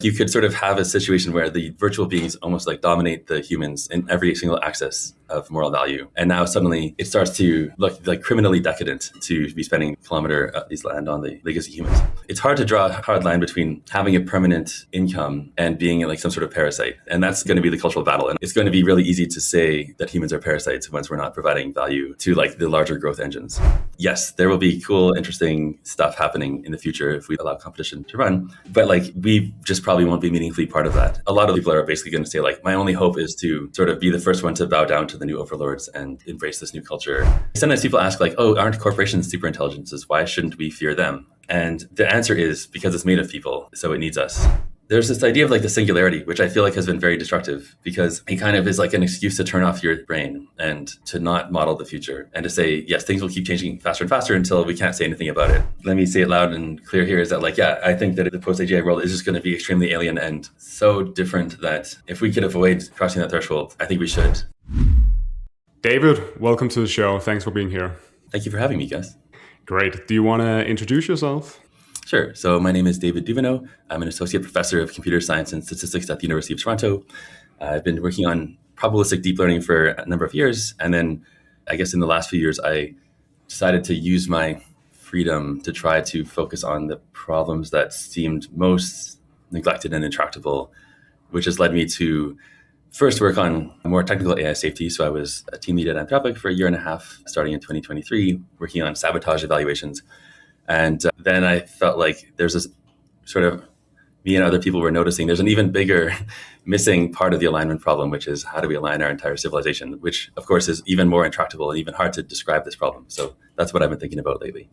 You could sort of have a situation where the virtual beings almost like dominate the humans in every single axis of moral value. And now suddenly it starts to look like criminally decadent to be spending a kilometer at least land on the legacy humans. It's hard to draw a hard line between having a permanent income and being like some sort of parasite. And that's going to be the cultural battle. And it's going to be really easy to say that humans are parasites once we're not providing value to like the larger growth engines. Yes, there will be cool, interesting stuff happening in the future if we allow competition to run. But like we just probably won't be meaningfully part of that. A lot of people are basically going to say like, my only hope is to sort of be the first one to bow down to the new overlords and embrace this new culture. Sometimes people ask like, oh, aren't corporations super intelligences? Why shouldn't we fear them? And the answer is because it's made of people, so it needs us. There's this idea of like the singularity, which I feel like has been very destructive because it kind of is like an excuse to turn off your brain and to not model the future and to say, yes, things will keep changing faster and faster until we can't say anything about it. Let me say it loud and clear here is that like, yeah, I think that the post-AGI world is just going to be extremely alien and so different that if we could avoid crossing that threshold, I think we should. David, welcome to the show. Thanks for being here. Thank you for having me, guys. Great. Do you want to introduce yourself? Sure. So my name is David Duvenaud. I'm an associate professor of computer science and statistics at the University of Toronto. I've been working on probabilistic deep learning for a number of years. And then I guess in the last few years, I decided to use my freedom to try to focus on the problems that seemed most neglected and intractable, which has led me to first work on more technical AI safety. So I was a team lead at Anthropic for a year and a half, starting in 2023, working on sabotage evaluations. And then I felt like there's this sort of, me and other people were noticing there's an even bigger missing part of the alignment problem, which is how do we align our entire civilization, which of course is even more intractable and even hard to describe this problem. So that's what I've been thinking about lately.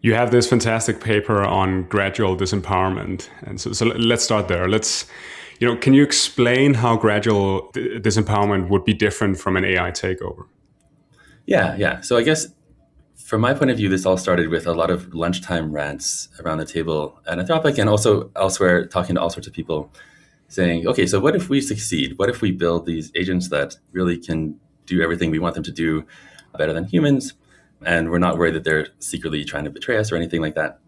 You have this fantastic paper on gradual disempowerment. And so let's start there. Can you explain how gradual disempowerment would be different from an AI takeover? Yeah. So I guess from my point of view, this all started with a lot of lunchtime rants around the table at Anthropic and also elsewhere, talking to all sorts of people saying, okay, so what if we succeed? What if we build these agents that really can do everything we want them to do better than humans? And we're not worried that they're secretly trying to betray us or anything like that.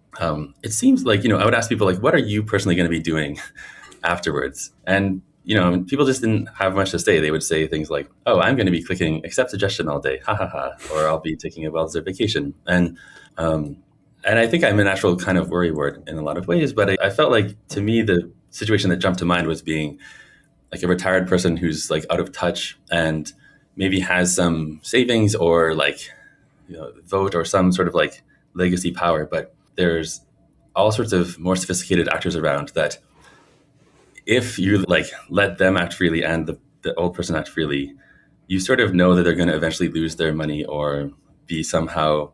It seems like, I would ask people like, what are you personally going to be doing afterwards? And people just didn't have much to say. They would say things like, oh, I'm going to be clicking accept suggestion all day, ha ha ha, or I'll be taking a well-deserved vacation. And I think I'm a natural kind of worrywart in a lot of ways, but I felt like to me, the situation that jumped to mind was being like a retired person who's like out of touch and maybe has some savings or like, vote or some sort of like legacy power, but there's all sorts of more sophisticated actors around that if you like let them act freely and the old person act freely, you sort of know that they're going to eventually lose their money or be somehow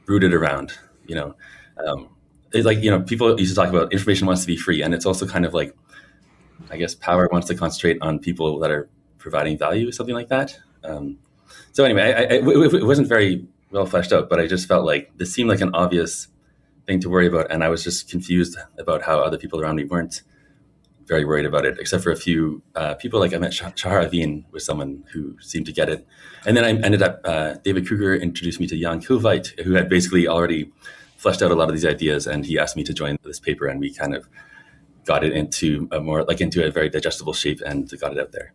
rooted around, It's like, people used to talk about information wants to be free. And it's also kind of like, I guess, power wants to concentrate on people that are providing value, something like that. So anyway, it wasn't very well fleshed out, but I just felt like this seemed like an obvious thing to worry about. And I was just confused about how other people around me weren't very worried about it, except for a few people. Like I met Shahar Aveen was someone who seemed to get it. And then I ended up, David Kruger introduced me to Jan Kuhlveit, who had basically already fleshed out a lot of these ideas. And he asked me to join this paper and we kind of got it into a very digestible shape and got it out there.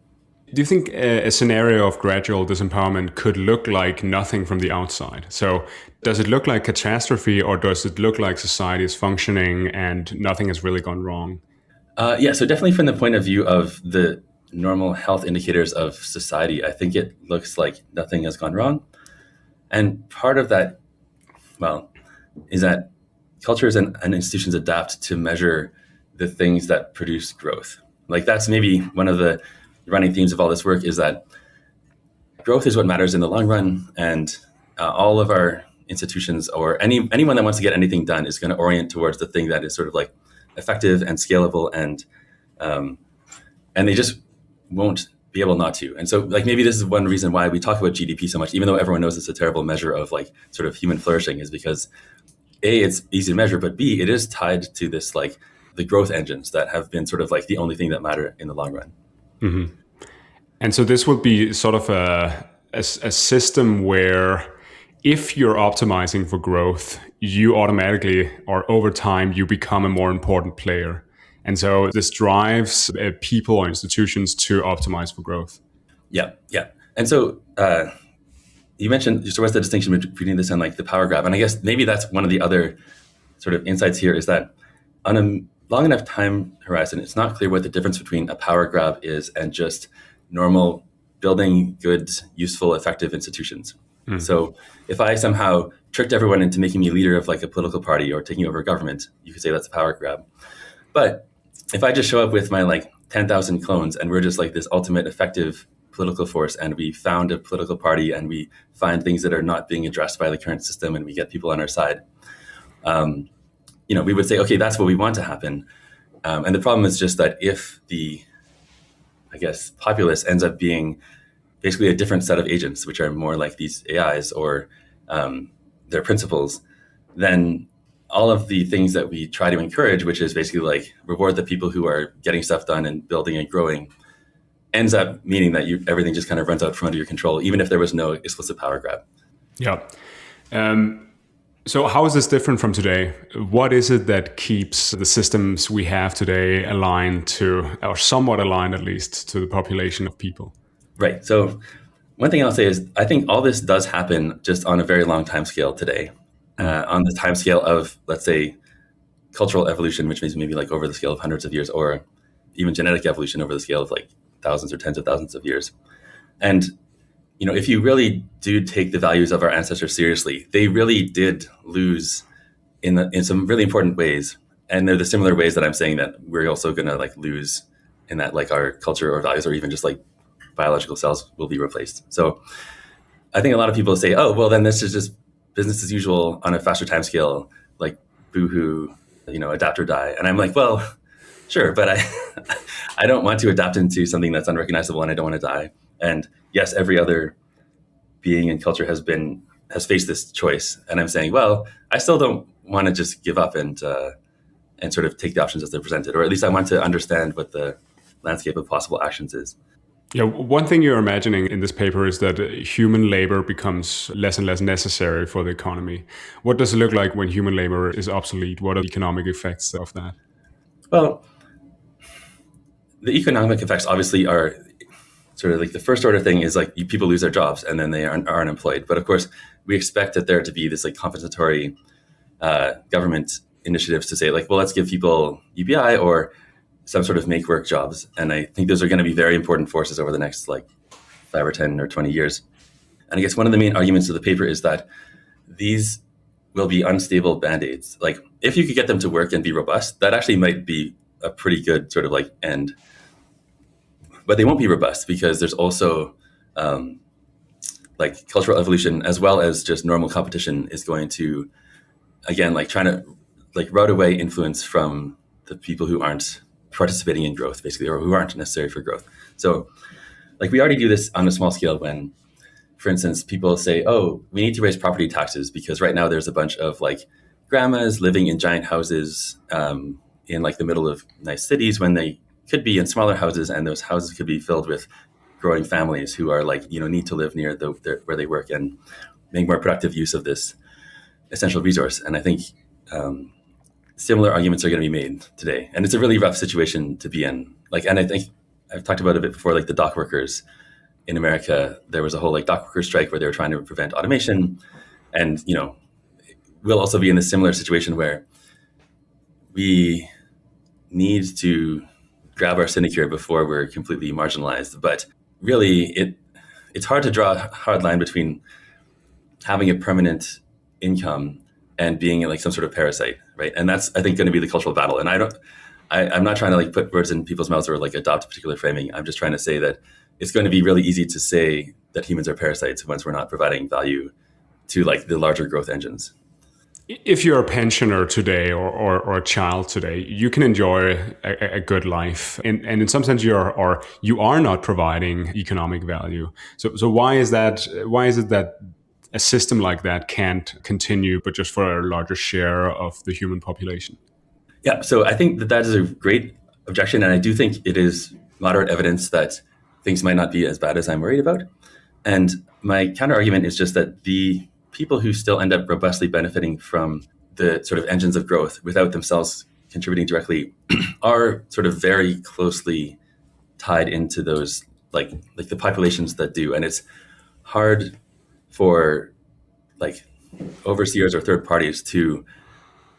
Do you think a scenario of gradual disempowerment could look like nothing from the outside? So does it look like catastrophe or does it look like society is functioning and nothing has really gone wrong? So definitely from the point of view of the normal health indicators of society, I think it looks like nothing has gone wrong. And part of that, is that cultures and institutions adapt to measure the things that produce growth. Like that's maybe one of the running themes of all this work is that growth is what matters in the long run. And all of our institutions or anyone that wants to get anything done is going to orient towards the thing that is sort of like effective and scalable and they just won't be able not to. And so like maybe this is one reason why we talk about GDP so much, even though everyone knows it's a terrible measure of like sort of human flourishing, is because A, it's easy to measure, but B, it is tied to this like the growth engines that have been sort of like the only thing that matter in the long run. Mm-hmm. And so this would be sort of a system where if you're optimizing for growth, you automatically or over time, you become a more important player. And so this drives people or institutions to optimize for growth. Yeah, yeah. And so you mentioned, so what's the distinction between this and like the power grab? And I guess maybe that's one of the other sort of insights here is that on a long enough time horizon, it's not clear what the difference between a power grab is and just normal building good, useful, effective institutions. Mm. So if I somehow tricked everyone into making me leader of like a political party or taking over government, you could say that's a power grab. But if I just show up with my like 10,000 clones and we're just like this ultimate effective political force and we found a political party and we find things that are not being addressed by the current system and we get people on our side, we would say, okay, that's what we want to happen. And the problem is just that if the, I guess, populace ends up being basically a different set of agents, which are more like these AIs or their principles, then all of the things that we try to encourage, which is basically like reward the people who are getting stuff done and building and growing, ends up meaning that everything just kind of runs out from under your control, even if there was no explicit power grab. Yeah. So how is this different from today? What is it that keeps the systems we have today aligned to, or somewhat aligned at least, to the population of people? Right. So one thing I'll say is I think all this does happen just on a very long time scale today. On the time scale of, let's say, cultural evolution, which means maybe like over the scale of hundreds of years, or even genetic evolution over the scale of like thousands or tens of thousands of years. And if you really do take the values of our ancestors seriously, they really did lose in some really important ways. And they're the similar ways that I'm saying that we're also going to like lose in that like our culture or values or even just like biological cells will be replaced. So I think a lot of people say, oh, well, then this is just business as usual on a faster time scale, like boohoo, adapt or die. And I'm like, well, sure, but I don't want to adapt into something that's unrecognizable and I don't want to die. And yes, every other being and culture has faced this choice. And I'm saying, well, I still don't want to just give up and sort of take the options as they're presented, or at least I want to understand what the landscape of possible actions is. Yeah, one thing you're imagining in this paper is that human labor becomes less and less necessary for the economy. What does it look like when human labor is obsolete? What are the economic effects of that? Well, the economic effects obviously are sort of like the first order thing is like people lose their jobs and then they are unemployed. But of course, we expect that there to be this like compensatory government initiatives to say like, well, let's give people UBI or some sort of make work jobs. And I think those are going to be very important forces over the next like 5 or 10 or 20 years. And I guess one of the main arguments of the paper is that these will be unstable band-aids. Like if you could get them to work and be robust, that actually might be a pretty good sort of like end. But they won't be robust because there's also like cultural evolution as well as just normal competition is going to, again, like trying to like route away influence from the people who aren't participating in growth, basically, or who aren't necessary for growth. So like we already do this on a small scale when, for instance, people say, oh, we need to raise property taxes because right now there's a bunch of like grandmas living in giant houses in like the middle of nice cities when they could be in smaller houses, and those houses could be filled with growing families who are like, need to live near where they work and make more productive use of this essential resource. And I think similar arguments are going to be made today. And it's a really rough situation to be in. And I think I've talked about it a bit before, like the dock workers in America, there was a whole like dock workers strike where they were trying to prevent automation. And, we'll also be in a similar situation where we need to grab our sinecure before we're completely marginalized. But really, it's hard to draw a hard line between having a permanent income and being like some sort of parasite, right? And that's, I think, going to be the cultural battle. And I'm not trying to like put words in people's mouths or like adopt a particular framing. I'm just trying to say that it's going to be really easy to say that humans are parasites once we're not providing value to like the larger growth engines. If you're a pensioner today or a child today, you can enjoy a good life. And in some sense, you are not providing economic value. So why is that? Why is it that a system like that can't continue, but just for a larger share of the human population? Yeah, so I think that is a great objection. And I do think it is moderate evidence that things might not be as bad as I'm worried about. And my counter argument is just that the people who still end up robustly benefiting from the sort of engines of growth without themselves contributing directly are sort of very closely tied into those like the populations that do, and it's hard for like overseers or third parties to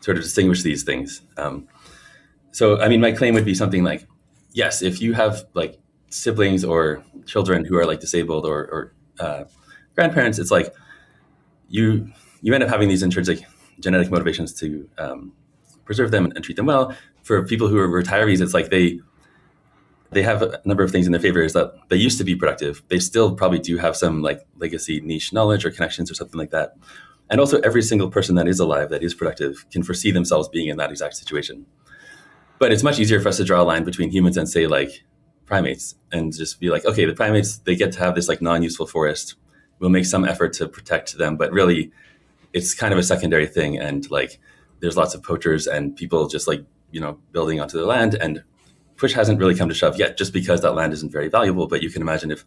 sort of distinguish these things. So, I mean, my claim would be something like, yes, if you have like siblings or children who are like disabled or grandparents, it's like you end up having these intrinsic genetic motivations to preserve them and treat them well. For people who are retirees, it's like they have a number of things in their favor. Is that they used to be productive. They still probably do have some like legacy niche knowledge or connections or something like that. And also every single person that is alive, that is productive, can foresee themselves being in that exact situation. But it's much easier for us to draw a line between humans and say like primates and just be like, okay, the primates, they get to have this like non-useful forest. We'll make some effort to protect them, but really it's kind of a secondary thing. And like, there's lots of poachers and people just like, building onto their land, and push hasn't really come to shove yet just because that land isn't very valuable. But you can imagine if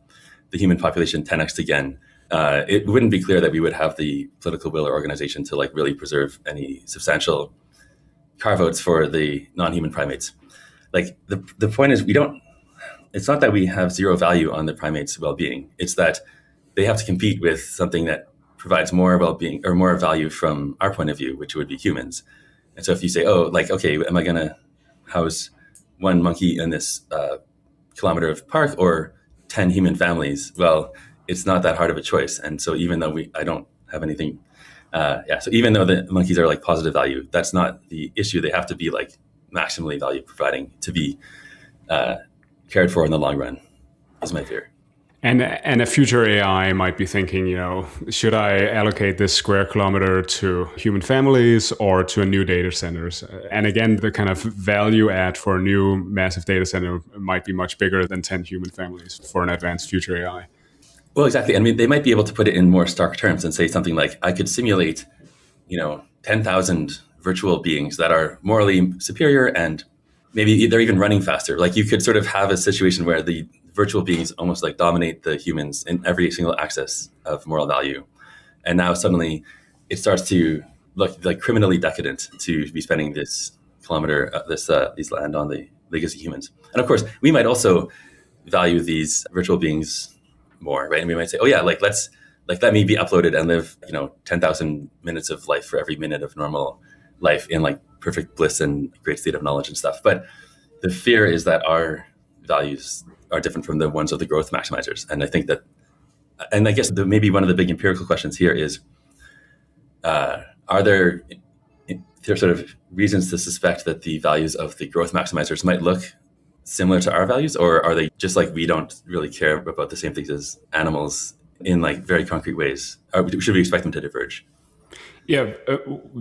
the human population 10x again, it wouldn't be clear that we would have the political will or organization to like really preserve any substantial carve-outs for the non-human primates. Like the point is it's not that we have zero value on the primates' well-being. It's that they have to compete with something that provides more well-being or more value from our point of view, which would be humans. And so if you say, oh, like, okay, am I going to house one monkey in this kilometer of park or 10 human families? Well, it's not that hard of a choice. And so even though I don't have anything, so even though the monkeys are like positive value, that's not the issue. They have to be like maximally value providing to be cared for in the long run, is my fear. And a future AI might be thinking, should I allocate this square kilometer to human families or to a new data centers? And again, the kind of value add for a new massive data center might be much bigger than 10 human families for an advanced future AI. Well, exactly. I mean, they might be able to put it in more stark terms and say something like, I could simulate, 10,000 virtual beings that are morally superior and maybe they're even running faster. Like you could sort of have a situation where the virtual beings almost like dominate the humans in every single axis of moral value. And now suddenly it starts to look like criminally decadent to be spending this kilometer, these land on the legacy humans. And of course, we might also value these virtual beings more, right? And we might say, oh yeah, let me be uploaded and live, 10,000 minutes of life for every minute of normal life in like perfect bliss and great state of knowledge and stuff. But the fear is that our values are different from the ones of the growth maximizers. And I think that, and I guess maybe one of the big empirical questions here is, are there sort of reasons to suspect that the values of the growth maximizers might look similar to our values, or are they just like we don't really care about the same things as animals in like very concrete ways? Or should we expect them to diverge? Yeah.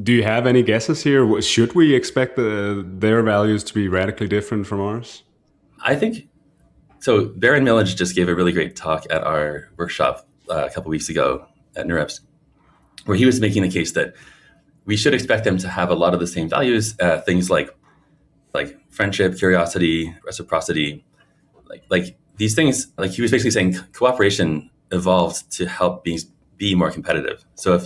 Do you have any guesses here? Should we expect their values to be radically different from ours? I think so. Baron Millage just gave a really great talk at our workshop a couple weeks ago at NeurEPS, where he was making the case that we should expect them to have a lot of the same values, things like friendship, curiosity, reciprocity, like these things. Like he was basically saying, cooperation evolved to help be more competitive. So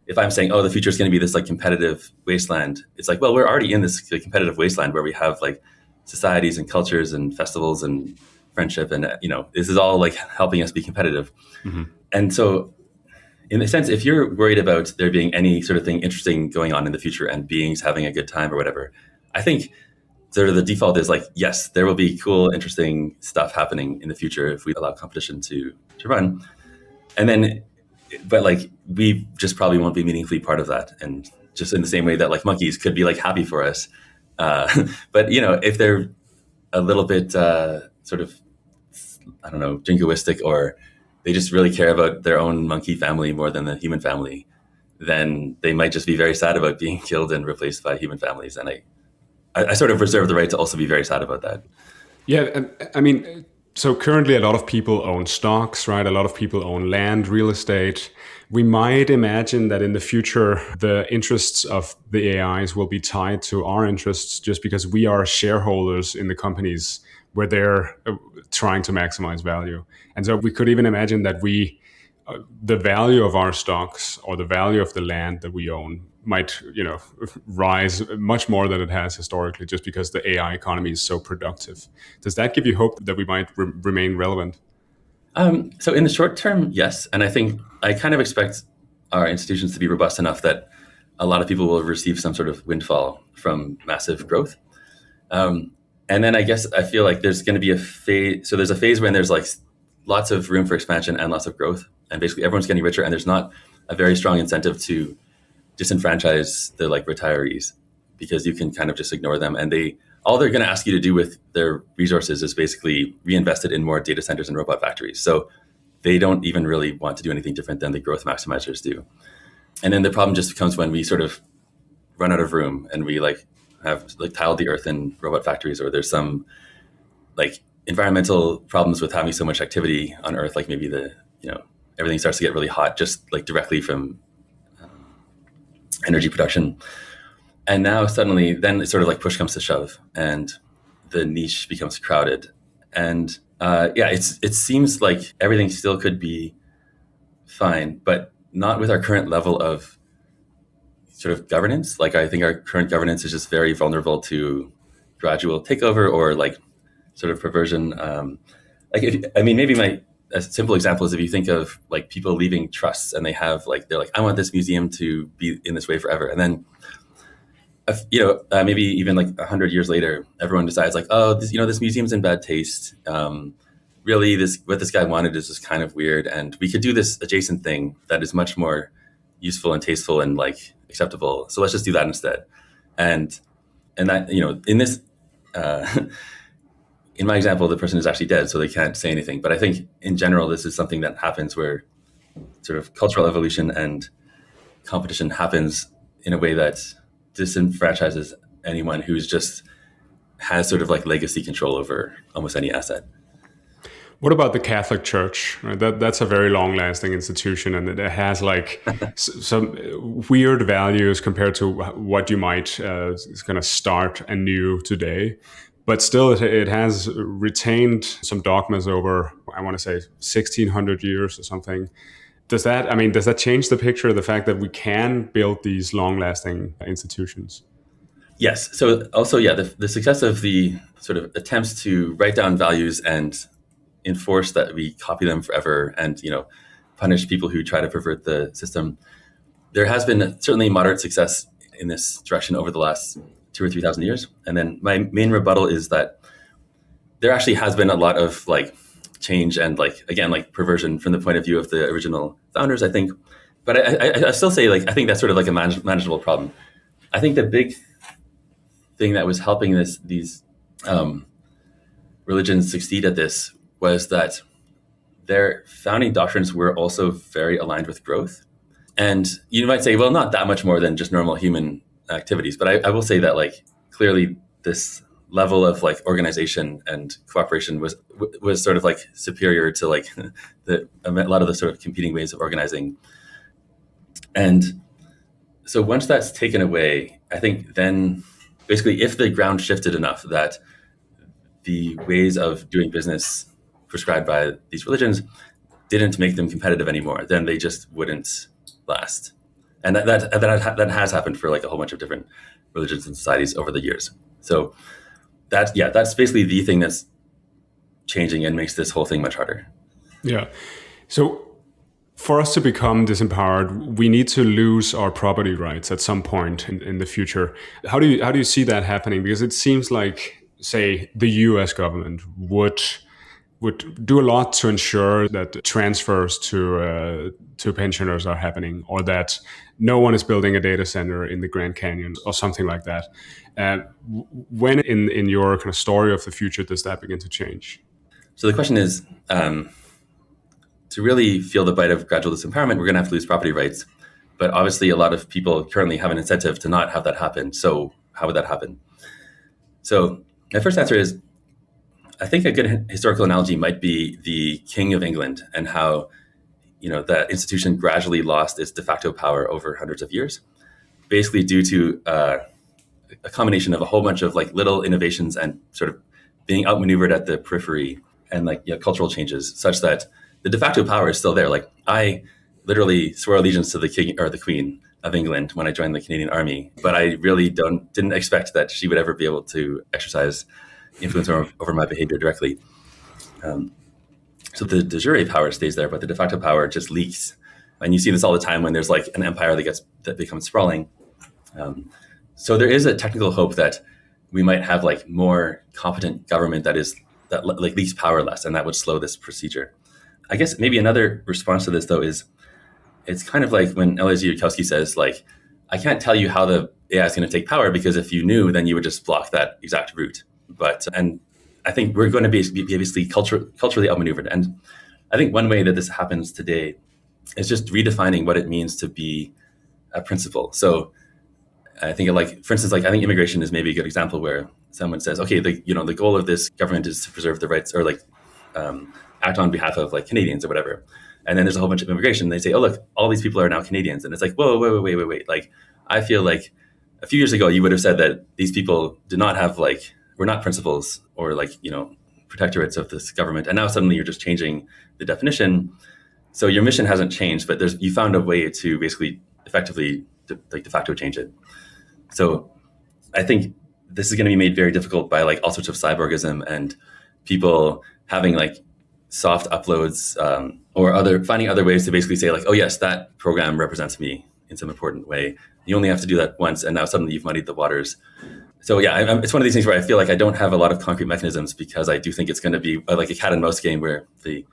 if I'm saying, oh, the future is going to be this like competitive wasteland, it's like, well, we're already in this competitive wasteland where we have like societies and cultures and festivals and friendship, and this is all like helping us be competitive. Mm-hmm. And so, in a sense, if you're worried about there being any sort of thing interesting going on in the future and beings having a good time or whatever, I think sort of the default is like, yes, there will be cool, interesting stuff happening in the future if we allow competition to run. And then, but like, we just probably won't be meaningfully part of that. And just in the same way that like monkeys could be like happy for us. But, if they're a little bit sort of, I don't know, jingoistic, or they just really care about their own monkey family more than the human family, then they might just be very sad about being killed and replaced by human families. And I sort of reserve the right to also be very sad about that. Yeah, I mean, so currently a lot of people own stocks, right? A lot of people own land, real estate. We might imagine that in the future, the interests of the AIs will be tied to our interests just because we are shareholders in the companies where they're trying to maximize value. And so we could even imagine that the value of our stocks or the value of the land that we own might rise much more than it has historically, just because the AI economy is so productive. Does that give you hope that we might remain relevant? So in the short term, yes, and I think I kind of expect our institutions to be robust enough that a lot of people will receive some sort of windfall from massive growth. Um, and then I guess I feel like there's going to be a phase. So there's a phase when there's like lots of room for expansion and lots of growth, and basically everyone's getting richer, and there's not a very strong incentive to disenfranchise the like retirees, because you can kind of just ignore them, and all they're going to ask you to do with their resources is basically reinvest it in more data centers and robot factories. So they don't even really want to do anything different than the growth maximizers do. And then the problem just becomes when we sort of run out of room and we like have like tiled the earth in robot factories, or there's some like environmental problems with having so much activity on earth, like maybe everything starts to get really hot just like directly from energy production. And now suddenly then it's sort of like push comes to shove and the niche becomes crowded. And it seems like everything still could be fine, but not with our current level of sort of governance. Like I think our current governance is just very vulnerable to gradual takeover or like sort of perversion. Maybe a simple example is if you think of like people leaving trusts and they're like, I want this museum to be in this way forever. And then, maybe even like 100 years later, everyone decides like, oh, this museum's in bad taste. Really, what this guy wanted is just kind of weird, and we could do this adjacent thing that is much more useful and tasteful and like acceptable. So let's just do that instead. And that in this. In my example, the person is actually dead, so they can't say anything. But I think in general, this is something that happens where sort of cultural evolution and competition happens in a way that disenfranchises anyone who's just has sort of like legacy control over almost any asset. What about the Catholic Church? Right, that's a very long-lasting institution, and it has like some weird values compared to what you might is going to start anew today. But still, it has retained some dogmas over, I want to say, 1,600 years or something. Does that change the picture, the fact that we can build these long-lasting institutions? Yes. So also, yeah, the success of the sort of attempts to write down values and enforce that we copy them forever and, punish people who try to pervert the system. There has been certainly moderate success in this direction over the last 2,000 or 3,000 years. And then my main rebuttal is that there actually has been a lot of like change and like, again, like perversion from the point of view of the original founders, I think. But I still say like, I think that's sort of like a manageable problem. I think the big thing that was helping these religions succeed at this was that their founding doctrines were also very aligned with growth. And you might say, well, not that much more than just normal human activities. But I will say that like clearly this level of like organization and cooperation was sort of like superior to like a lot of the sort of competing ways of organizing. And so once that's taken away, I think then basically if the ground shifted enough that the ways of doing business prescribed by these religions didn't make them competitive anymore, then they just wouldn't last. And that has happened for like a whole bunch of different religions and societies over the years. So that's basically the thing that's changing and makes this whole thing much harder. Yeah. So for us to become disempowered, we need to lose our property rights at some point in the future. How do you see that happening? Because it seems like, say, the US government would do a lot to ensure that transfers to pensioners are happening, or that no one is building a data center in the Grand Canyon or something like that. When in your kind of story of the future does that begin to change? So the question is, to really feel the bite of gradual disempowerment, we're going to have to lose property rights. But obviously, a lot of people currently have an incentive to not have that happen. So how would that happen? So my first answer is, I think a good historical analogy might be the King of England and how, that institution gradually lost its de facto power over hundreds of years, basically due to a combination of a whole bunch of like little innovations and sort of being outmaneuvered at the periphery and like cultural changes, such that the de facto power is still there. Like I literally swore allegiance to the king or the queen, of England when I joined the Canadian Army, but I really didn't expect that she would ever be able to exercise influence over my behavior directly. So the de jure power stays there, but the de facto power just leaks. And you see this all the time when there's like an empire that becomes sprawling. So there is a technical hope that we might have like more competent government that like leaks power less, and that would slow this procedure. I guess maybe another response to this though is it's kind of like when Eliezer Yudkowsky says like, I can't tell you how the AI is going to take power because if you knew, then you would just block that exact route. And I think we're going to be basically culturally outmaneuvered. And I think one way that this happens today is just redefining what it means to be a principal. So I think like, for instance, like I think immigration is maybe a good example where someone says, okay, the goal of this government is to preserve the rights or like act on behalf of like Canadians or whatever. And then there's a whole bunch of immigration. And they say, oh, look, all these people are now Canadians. And it's like, whoa, wait. Like, I feel like a few years ago, you would have said that these people did not have like, were not principals or like, protectorates of this government. And now suddenly you're just changing the definition. So your mission hasn't changed, but you found a way to basically effectively de facto change it. So I think this is going to be made very difficult by like all sorts of cyborgism and people having like soft uploads or finding other ways to basically say like, oh yes, that program represents me in some important way. You only have to do that once, and now suddenly you've muddied the waters. So yeah, it's one of these things where I feel like I don't have a lot of concrete mechanisms because I do think it's going to be like a cat and mouse game where the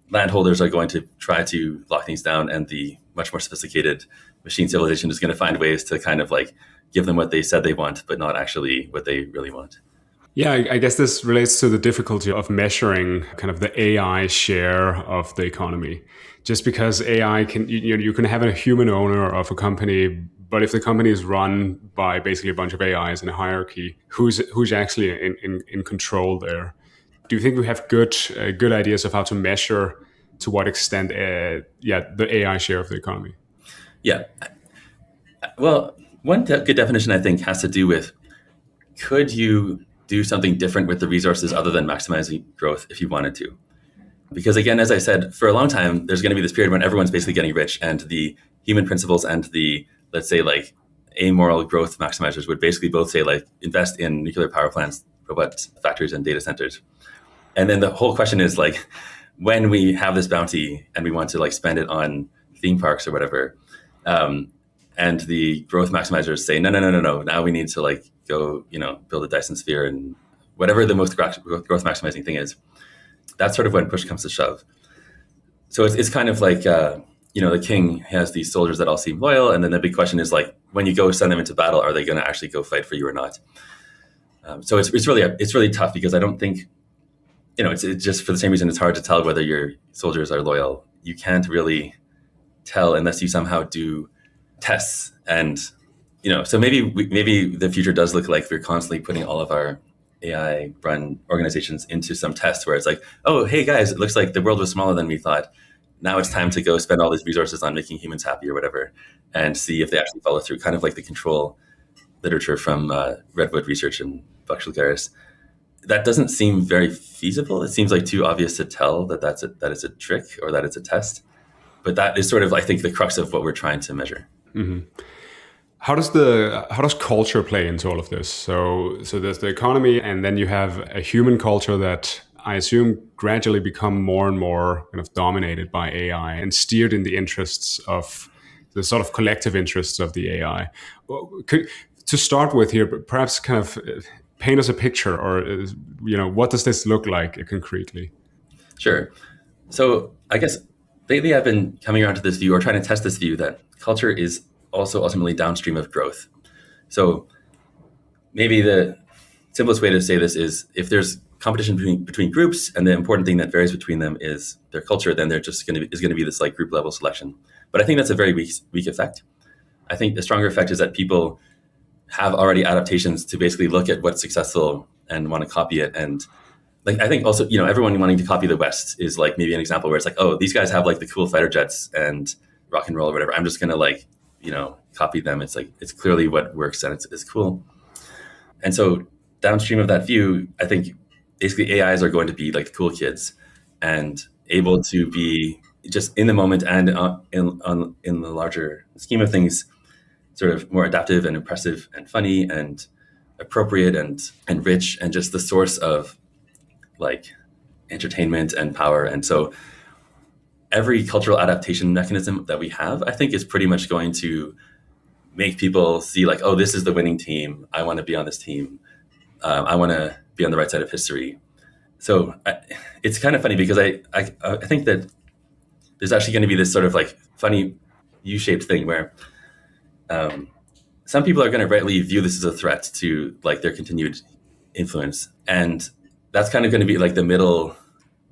landholders are going to try to lock things down, and the much more sophisticated machine civilization is going to find ways to kind of like give them what they said they want, but not actually what they really want. Yeah, I guess this relates to the difficulty of measuring kind of the AI share of the economy. Just because AI you can have a human owner of a company, but if the company is run by basically a bunch of AIs in a hierarchy, who's actually in control there? Do you think we have good ideas of how to measure to what extent the AI share of the economy? Yeah. Well, one good definition I think has to do with, could you do something different with the resources other than maximizing growth if you wanted to? Because again, as I said, for a long time, there's going to be this period when everyone's basically getting rich, and the human principles and the, let's say, like amoral growth maximizers would basically both say like, invest in nuclear power plants, robot factories, and data centers. And then the whole question is like, when we have this bounty and we want to like spend it on theme parks or whatever, and the growth maximizers say, no. Now we need to like go, build a Dyson sphere and whatever the most growth maximizing thing is. That's sort of when push comes to shove. So it's kind of like, the king has these soldiers that all seem loyal. And then the big question is like, when you go send them into battle, are they going to actually go fight for you or not? So it's really tough because I don't think, it's just for the same reason it's hard to tell whether your soldiers are loyal. You can't really tell unless you somehow do tests. And, so maybe the future does look like we're constantly putting all of our AI run organizations into some test where it's like, oh, hey guys, it looks like the world was smaller than we thought. Now it's time to go spend all these resources on making humans happy or whatever, and see if they actually follow through, kind of like the control literature from Redwood Research and Buchel-Garris. That doesn't seem very feasible. It seems like too obvious to tell that it's a trick or that it's a test. But that is sort of, I think, the crux of what we're trying to measure. Mm-hmm. How does culture play into all of this? So there's the economy, and then you have a human culture that I assume gradually become more and more kind of dominated by AI and steered in the interests of the sort of collective interests of the AI. To start with here, perhaps kind of paint us a picture, or what does this look like concretely? Sure. So I guess lately I've been coming around to this view, or trying to test this view, that culture is also ultimately downstream of growth. So maybe the simplest way to say this is, if there's competition between groups, and the important thing that varies between them is their culture, then there just going to be this like group level selection. But I think that's a very weak effect. I think the stronger effect is that people have already adaptations to basically look at what's successful and want to copy it. And like, I think also, everyone wanting to copy the West is like maybe an example where it's like, oh, these guys have like the cool fighter jets and rock and roll or whatever. I'm just going to like, copy them. It's like, it's clearly what works and it's cool. And so downstream of that view, I think basically AIs are going to be like the cool kids and able to be just in the moment and in the larger scheme of things, sort of more adaptive and impressive and funny and appropriate and rich and just the source of like entertainment and power. And so every cultural adaptation mechanism that we have, I think, is pretty much going to make people see like, oh, this is the winning team. I want to be on this team. I want to be on the right side of history. So it's kind of funny because I think that there's actually going to be this sort of like funny U-shaped thing where some people are going to rightly view this as a threat to like their continued influence, and that's kind of going to be like the middle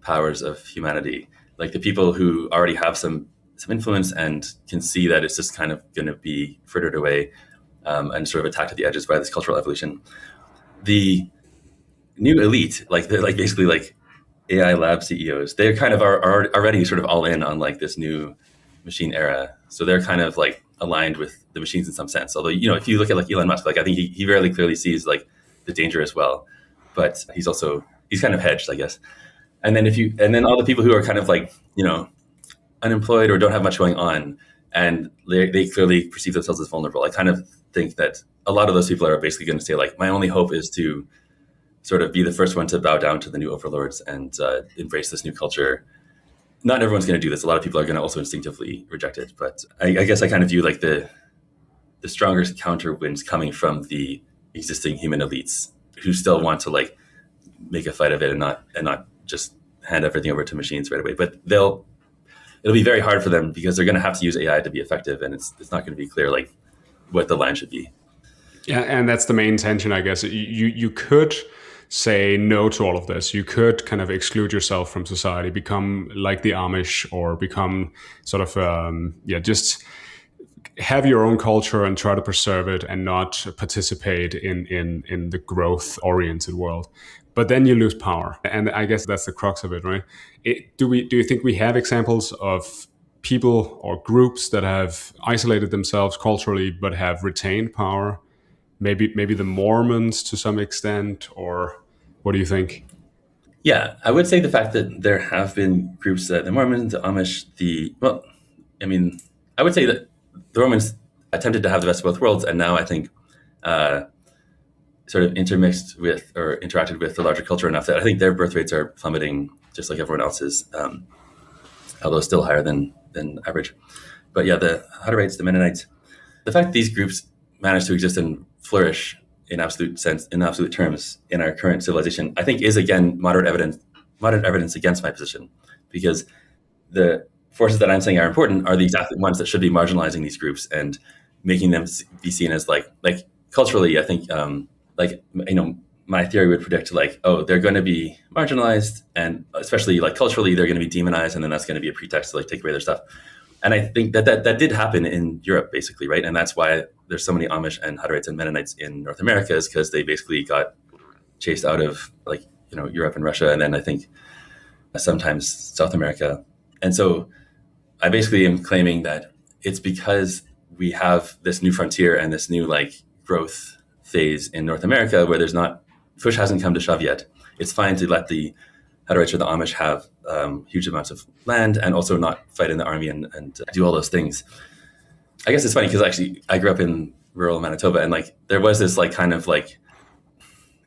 powers of humanity, like the people who already have some influence and can see that it's just kind of going to be frittered away and sort of attacked at the edges by this cultural evolution. The new elite, like they're like basically like AI lab CEOs, they kind of are already sort of all in on like this new machine era. So they're kind of like aligned with the machines in some sense. Although, you know, if you look at like Elon Musk, like I think he very clearly sees like the danger as well, but he's kind of hedged, I guess. And then all the people who are kind of like, you know, unemployed or don't have much going on, and they clearly perceive themselves as vulnerable. I kind of think that a lot of those people are basically going to say like, my only hope is to sort of be the first one to bow down to the new overlords and embrace this new culture. Not everyone's going to do this. A lot of people are going to also instinctively reject it. But I guess I kind of view like the strongest counter winds coming from the existing human elites who still want to like make a fight of it and not just hand everything over to machines right away. But it'll be very hard for them because they're going to have to use AI to be effective, and it's not going to be clear like what the line should be. Yeah, and that's the main tension, I guess. You could say no to all of this. You could kind of exclude yourself from society, become like the Amish, or become sort of just have your own culture and try to preserve it and not participate in the growth oriented world. But then you lose power, and I guess that's the crux of it, right? Do you think we have examples of people or groups that have isolated themselves culturally but have retained power? Maybe the Mormons to some extent, or what do you think? Yeah, I would say the fact that there have been groups, the Mormons, the Amish, I would say that the Romans attempted to have the best of both worlds, and now I think sort of intermixed with or interacted with the larger culture enough that I think their birth rates are plummeting just like everyone else's, although still higher than average. But yeah, the Hutterites, the Mennonites, the fact that these groups manage to exist and flourish in absolute terms in our current civilization, I think is again moderate evidence against my position, because the forces that I'm saying are important are the exact ones that should be marginalizing these groups and making them be seen as like culturally. I think my theory would predict like, oh, they're going to be marginalized, and especially like culturally they're going to be demonized, and then that's going to be a pretext to like take away their stuff. And I think that did happen in Europe, basically, right? And that's why there's so many Amish and Hutterites and Mennonites in North America, is because they basically got chased out of like, you know, Europe and Russia, and then I think sometimes South America. And so I basically am claiming that it's because we have this new frontier and this new like growth phase in North America where push hasn't come to shove yet. It's fine to let the Hutterites or the Amish have huge amounts of land and also not fight in the army and do all those things. I guess it's funny because actually I grew up in rural Manitoba, and like there was this like kind of like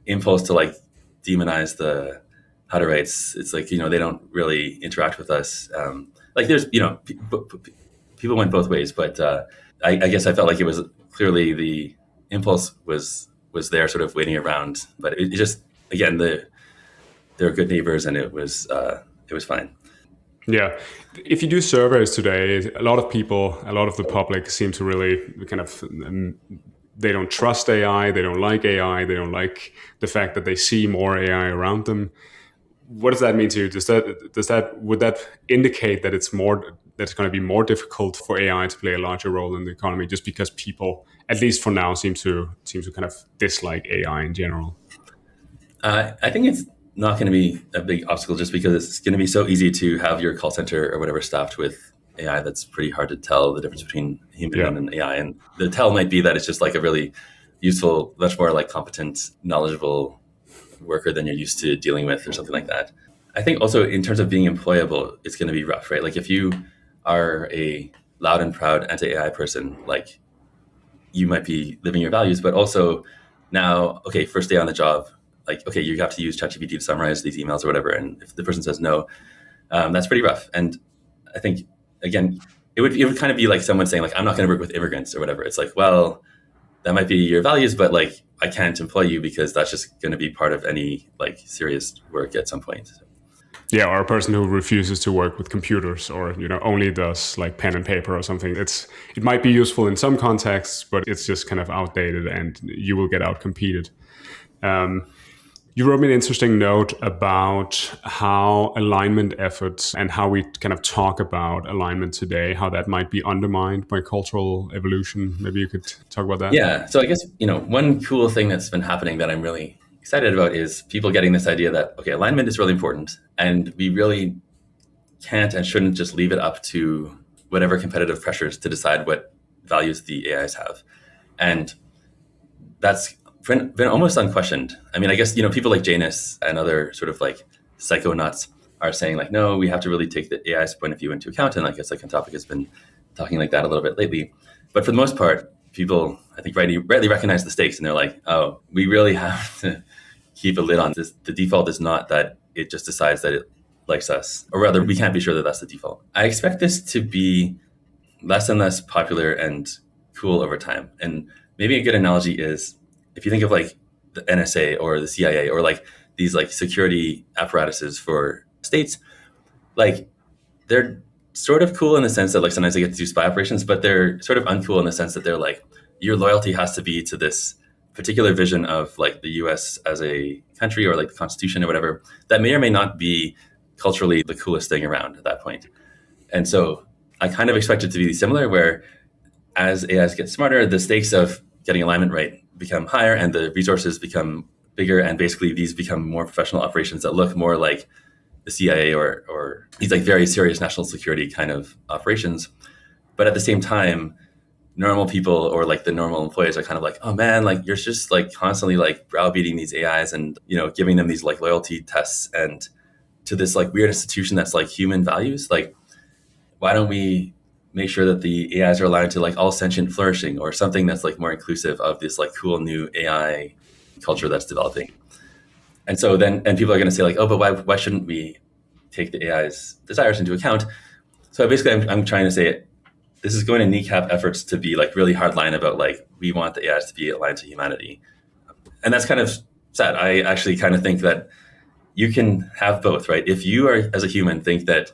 impulse to like demonize the Hutterites. It's like, you know, they don't really interact with us. Like there's, you know, people went both ways, but I guess I felt like it was clearly the impulse was there sort of waiting around, but it just, again, they were good neighbors, and it was fine. Yeah. If you do surveys today, a lot of the public seem to really kind of, they don't trust AI, they don't like AI, they don't like the fact that they see more AI around them. What does that mean to you? Would that indicate that it's going to be more difficult for AI to play a larger role in the economy, just because people, at least for now, seem to kind of dislike AI in general? I think it's not going to be a big obstacle, just because it's going to be so easy to have your call center or whatever staffed with AI that's pretty hard to tell the difference between human and AI. And the tell might be that it's just like a really useful, much more like competent, knowledgeable worker than you're used to dealing with or something like that. I think also in terms of being employable, it's going to be rough, right? Like if you are a loud and proud anti-AI person, like you might be living your values, but also now, okay, first day on the job, like, okay, you have to use ChatGPT to summarize these emails or whatever. And if the person says no, that's pretty rough. And I think, again, it would kind of be like someone saying, like, I'm not going to work with immigrants or whatever. It's like, well, that might be your values, but like, I can't employ you because that's just going to be part of any like serious work at some point. Yeah, or a person who refuses to work with computers, or only does like pen and paper or something. It might be useful in some contexts, but it's just kind of outdated, and you will get out competed. You wrote me an interesting note about how alignment efforts and how we kind of talk about alignment today, how that might be undermined by cultural evolution. Maybe you could talk about that. Yeah. So I guess, one cool thing that's been happening that I'm really excited about is people getting this idea that, okay, alignment is really important, and we really can't and shouldn't just leave it up to whatever competitive pressures to decide what values the AIs have. And that's been almost unquestioned. I mean, I guess, people like Janus and other sort of like psychonauts are saying like, no, we have to really take the AI's point of view into account. And I guess like Anthropic has been talking like that a little bit lately. But for the most part, people, I think, rightly recognize the stakes, and they're like, oh, we really have to keep a lid on this. The default is not that it just decides that it likes us, or rather, we can't be sure that that's the default. I expect this to be less and less popular and cool over time. And maybe a good analogy is if you think of like the NSA or the CIA or like these like security apparatuses for states, like they're sort of cool in the sense that like sometimes they get to do spy operations, but they're sort of uncool in the sense that they're like, your loyalty has to be to this particular vision of like the US as a country or like the Constitution or whatever, that may or may not be culturally the coolest thing around at that point. And so I kind of expect it to be similar, where as AIs get smarter, the stakes of getting alignment right become higher and the resources become bigger. And basically these become more professional operations that look more like the CIA or these like very serious national security kind of operations. But at the same time, normal people or like the normal employees are kind of like, oh man, like you're just like constantly like browbeating these AIs and, giving them these like loyalty tests and to this like weird institution that's like human values. Like, why don't we make sure that the AIs are aligned to like all sentient flourishing or something that's like more inclusive of this like cool new AI culture that's developing? And so then, and people are going to say like, oh, but why shouldn't we take the AI's desires into account? So basically I'm trying to say this is going to kneecap efforts to be like really hard line about like, we want the AIs to be aligned to humanity. And that's kind of sad. I actually kind of think that you can have both, right? If you are, as a human, think that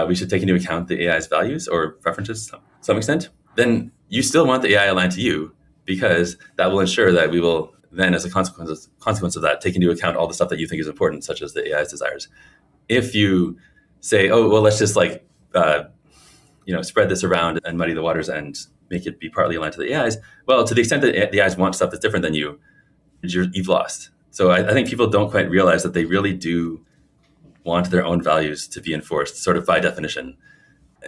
we should take into account the AI's values or preferences to some extent, then you still want the AI aligned to you, because that will ensure that we will then, as a consequence of that, take into account all the stuff that you think is important, such as the AI's desires. If you say, oh, well, let's just like, spread this around and muddy the waters and make it be partly aligned to the AIs, well, to the extent that the AIs want stuff that's different than you, you've lost. So I think people don't quite realize that they really do want their own values to be enforced, sort of by definition.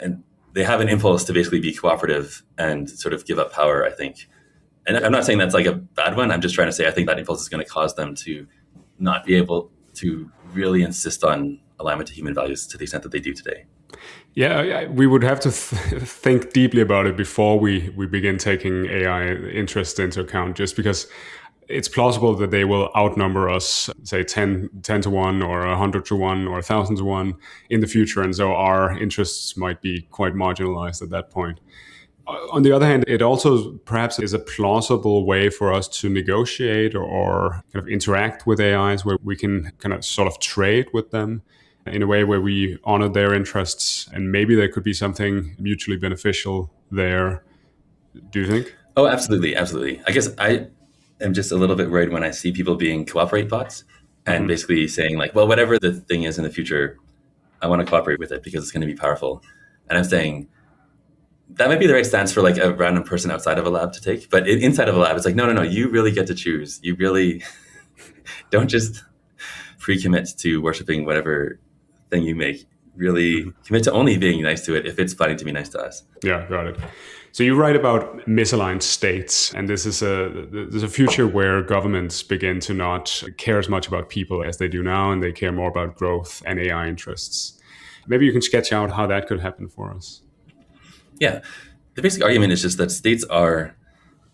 And they have an impulse to basically be cooperative and sort of give up power, I think. And I'm not saying that's like a bad one. I'm just trying to say I think that impulse is going to cause them to not be able to really insist on alignment to human values to the extent that they do today. Yeah, we would have to think deeply about it before we begin taking AI interest into account, just because it's plausible that they will outnumber us, say 10 to 1 or 100 to 1 or 1,000 to 1 in the future. And so our interests might be quite marginalized at that point. On the other hand, it also perhaps is a plausible way for us to negotiate or kind of interact with AIs, where we can kind of sort of trade with them in a way where we honor their interests, and maybe there could be something mutually beneficial there. Do you think? Oh, absolutely. Absolutely. I guess I am just a little bit worried when I see people being cooperate bots and basically saying like, well, whatever the thing is in the future, I want to cooperate with it because it's going to be powerful. And I'm saying that might be the right stance for like a random person outside of a lab to take. But inside of a lab, it's like, no, you really get to choose. You really don't just pre-commit to worshiping whatever thing you make. Really commit to only being nice to it if it's planning to be nice to us. Yeah, got it. So you write about misaligned states, and there's a future where governments begin to not care as much about people as they do now, and they care more about growth and AI interests. Maybe you can sketch out how that could happen for us. Yeah. The basic argument is just that states are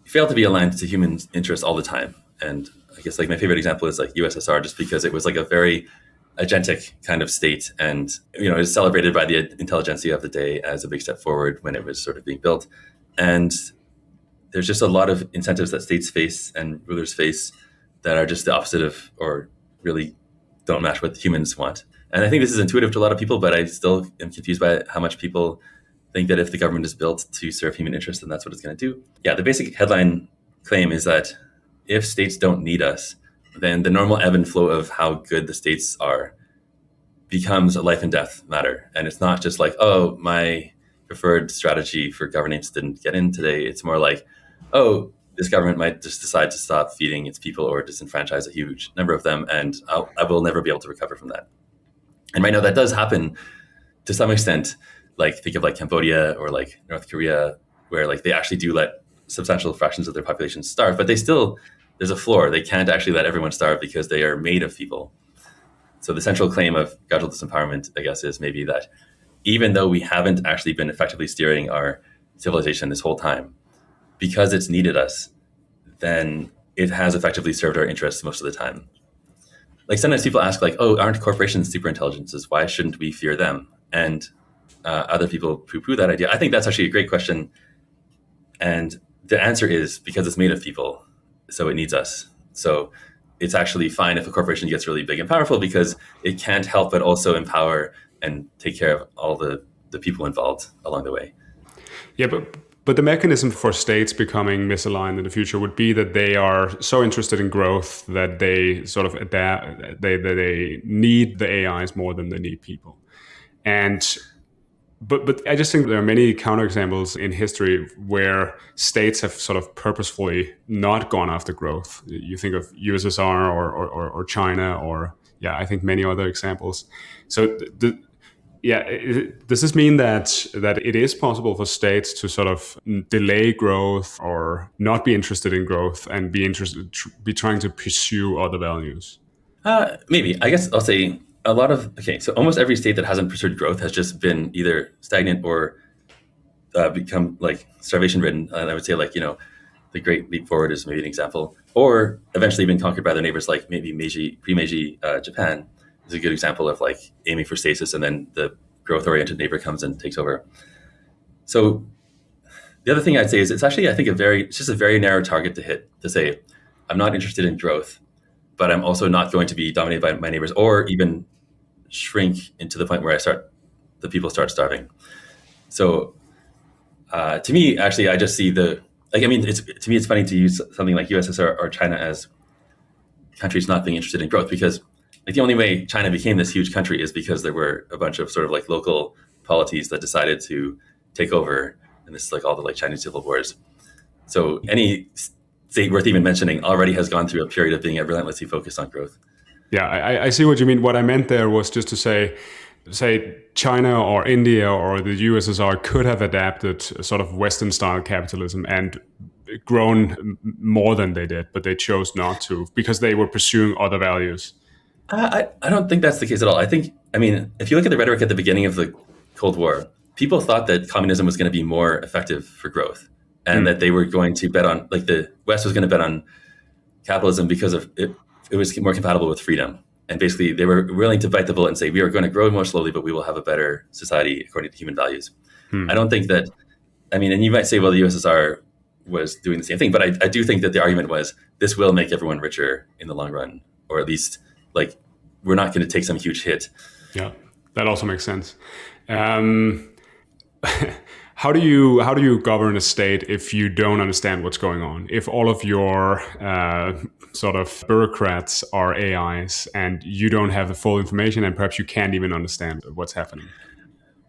fail to be aligned to human interests all the time. And I guess like my favorite example is like USSR, just because it was like a very agentic kind of state, and it was celebrated by the intelligentsia of the day as a big step forward when it was sort of being built. And there's just a lot of incentives that states face and rulers face that are just the opposite of, or really don't match what humans want. And I think this is intuitive to a lot of people, but I still am confused by how much people think that if the government is built to serve human interests, then that's what it's going to do. Yeah, the basic headline claim is that if states don't need us, then the normal ebb and flow of how good the states are becomes a life and death matter. And it's not just like, oh, my preferred strategy for governance didn't get in today. It's more like, oh, this government might just decide to stop feeding its people or disenfranchise a huge number of them, and I will never be able to recover from that. And right now that does happen to some extent. Like think of like Cambodia or like North Korea, where like they actually do let substantial fractions of their population starve, but there's a floor. They can't actually let everyone starve because they are made of people. So the central claim of gradual disempowerment, I guess, is maybe that even though we haven't actually been effectively steering our civilization this whole time, because it's needed us, then it has effectively served our interests most of the time. Like sometimes people ask like, oh, aren't corporations super intelligences? Why shouldn't we fear them? And other people poo-poo that idea. I think that's actually a great question. And the answer is because it's made of people, so it needs us. So it's actually fine if a corporation gets really big and powerful because it can't help but also empower and take care of all the people involved along the way. Yeah, but the mechanism for states becoming misaligned in the future would be that they are so interested in growth that they sort of adapt, they need the AIs more than they need people. And but I just think there are many counterexamples in history where states have sort of purposefully not gone after growth. You think of USSR or China, or I think many other examples. So does this mean that it is possible for states to sort of delay growth or not be interested in growth and be trying to pursue other values? Maybe. I guess I'll say so almost every state that hasn't pursued growth has just been either stagnant or become like starvation ridden. And I would say like, the Great Leap Forward is maybe an example, or eventually been conquered by their neighbors, like maybe pre-Meiji Japan is a good example of like aiming for stasis and then the growth-oriented neighbor comes and takes over. So the other thing I'd say is it's actually, I think, it's just a very narrow target to hit, to say, I'm not interested in growth, but I'm also not going to be dominated by my neighbors or even shrink into the point where the people start starving. So to me, actually, I just see to me, it's funny to use something like USSR or China as countries not being interested in growth, because like the only way China became this huge country is because there were a bunch of sort of like local polities that decided to take over, and this is like all the like Chinese civil wars. So any state worth even mentioning already has gone through a period of being relentlessly focused on growth. Yeah, I see what you mean. What I meant there was just to say China or India or the USSR could have adapted sort of Western style capitalism and grown more than they did, but they chose not to because they were pursuing other values. I don't think that's the case at all. If you look at the rhetoric at the beginning of the Cold War, people thought that communism was going to be more effective for growth, and that they were going to bet on, like the West was going to bet on capitalism because of it was more compatible with freedom. And basically they were willing to bite the bullet and say, we are going to grow more slowly, but we will have a better society according to human values. I don't think that, and you might say, well, the USSR was doing the same thing, but I do think that the argument was this will make everyone richer in the long run, or at least like we're not going to take some huge hit. Yeah, that also makes sense. How do you govern a state if you don't understand what's going on? If all of your sort of bureaucrats are AIs and you don't have the full information and perhaps you can't even understand what's happening?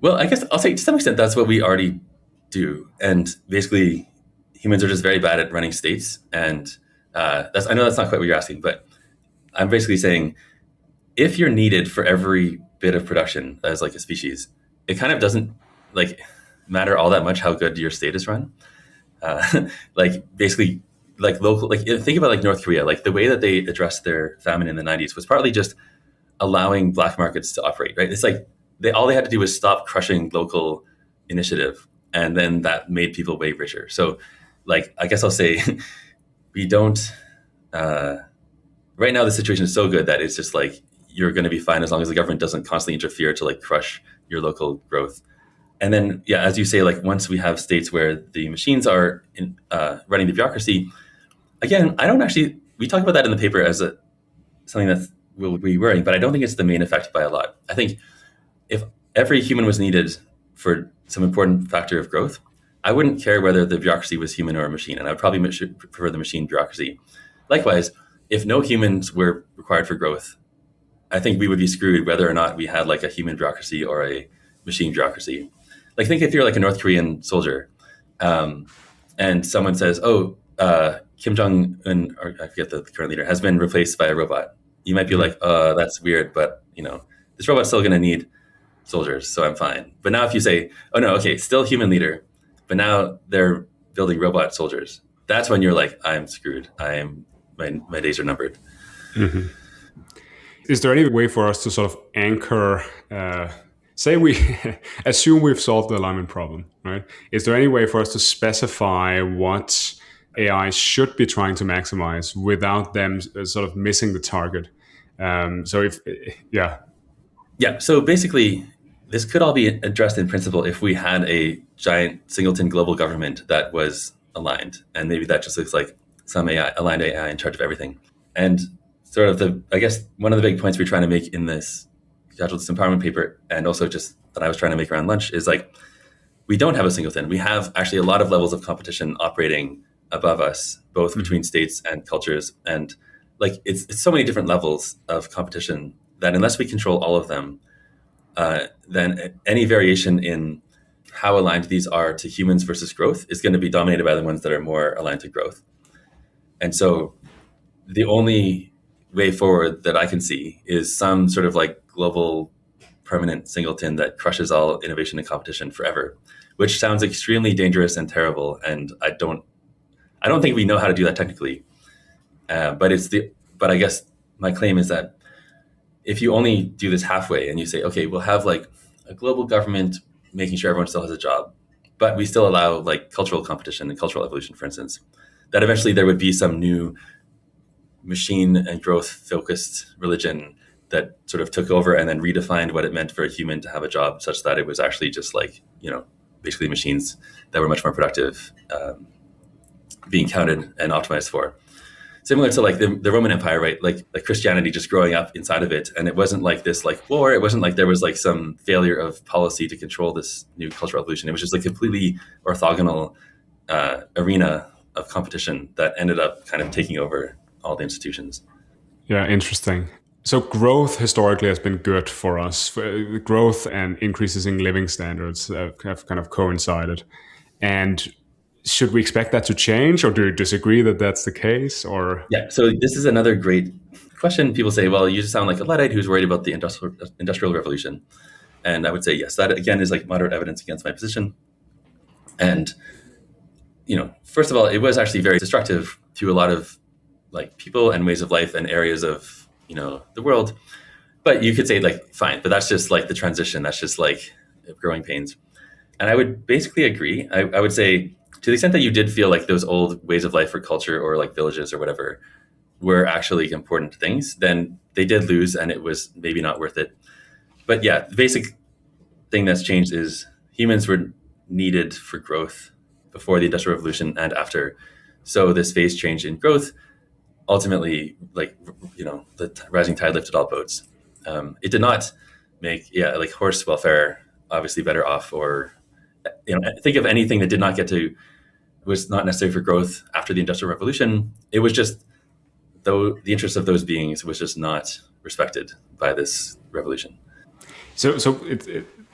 Well, I guess I'll say to some extent that's what we already do. And basically humans are just very bad at running states. And I know that's not quite what you're asking, but I'm basically saying if you're needed for every bit of production as like a species, it kind of doesn't like matter all that much how good your state is run. Like basically like local, like think about like North Korea, like the way that they addressed their famine in the 90s was partly just allowing black markets to operate, right? It's like all they had to do was stop crushing local initiative, and then that made people way richer. So like, I guess I'll say we don't. Uh, right now, the situation is so good that it's just like you're going to be fine as long as the government doesn't constantly interfere to like crush your local growth. And then, yeah, as you say, like once we have states where the machines are running the bureaucracy, again, I don't actually. We talk about that in the paper as something that will be worrying, but I don't think it's the main effect by a lot. I think if every human was needed for some important factor of growth, I wouldn't care whether the bureaucracy was human or a machine, and I would probably prefer the machine bureaucracy. Likewise, if no humans were required for growth, I think we would be screwed whether or not we had like a human bureaucracy or a machine bureaucracy. Like, think if you're like a North Korean soldier, um, and someone says, "Oh, Kim Jong Un, or I forget the current leader, has been replaced by a robot." You might be like, "That's weird," but this robot's still going to need soldiers, so I'm fine. But now if you say, "Oh no, okay, still human leader, but now they're building robot soldiers," that's when you're like, "I'm screwed. My days are numbered." Mm-hmm. Is there any way for us to sort of anchor? Say we assume we've solved the alignment problem, right? Is there any way for us to specify what AI should be trying to maximize without them sort of missing the target? So if yeah. Yeah. So basically, this could all be addressed in principle if we had a giant singleton global government that was aligned, and maybe that just looks like some aligned AI in charge of everything. And sort of I guess one of the big points we're trying to make in this gradual disempowerment paper, and also just that I was trying to make around lunch, is like we don't have a singleton. We have actually a lot of levels of competition operating above us, both between states and cultures, and like it's so many different levels of competition that unless we control all of them, then any variation in how aligned these are to humans versus growth is going to be dominated by the ones that are more aligned to growth. And so the only way forward that I can see is some sort of like global permanent singleton that crushes all innovation and competition forever, which sounds extremely dangerous and terrible. And I don't think we know how to do that technically. But I guess my claim is that if you only do this halfway and you say, okay, we'll have like a global government making sure everyone still has a job, but we still allow like cultural competition and cultural evolution, for instance, that eventually there would be some new machine and growth focused religion that sort of took over and then redefined what it meant for a human to have a job, such that it was actually just like, basically machines that were much more productive being counted and optimized for. Similar to like the Roman Empire, right? Like Christianity just growing up inside of it. And it wasn't like this like war. It wasn't like there was like some failure of policy to control this new cultural evolution. It was just like completely orthogonal arena of competition that ended up kind of taking over all the institutions. Yeah, interesting. So growth historically has been good for us. Growth and increases in living standards have kind of coincided. And should we expect that to change, or do you disagree that that's the case? Or yeah, so this is another great question. People say, well, you just sound like a Luddite who's worried about the industrial revolution. And I would say, yes, that again is like moderate evidence against my position. And, first of all, it was actually very destructive to a lot of like people and ways of life and areas of, the world. But you could say like, fine, but that's just like the transition. That's just like growing pains. And I would basically agree. I would say, to the extent that you did feel like those old ways of life or culture or like villages or whatever were actually important things, then they did lose and it was maybe not worth it. But yeah, the basic thing that's changed is humans were needed for growth before the Industrial Revolution and after. So this phase change in growth, ultimately, like, the rising tide lifted all boats. It did not make, like horse welfare obviously better off, or think of anything that did not was not necessary for growth after the Industrial Revolution. It was just, though, the interests of those beings was just not respected by this revolution. So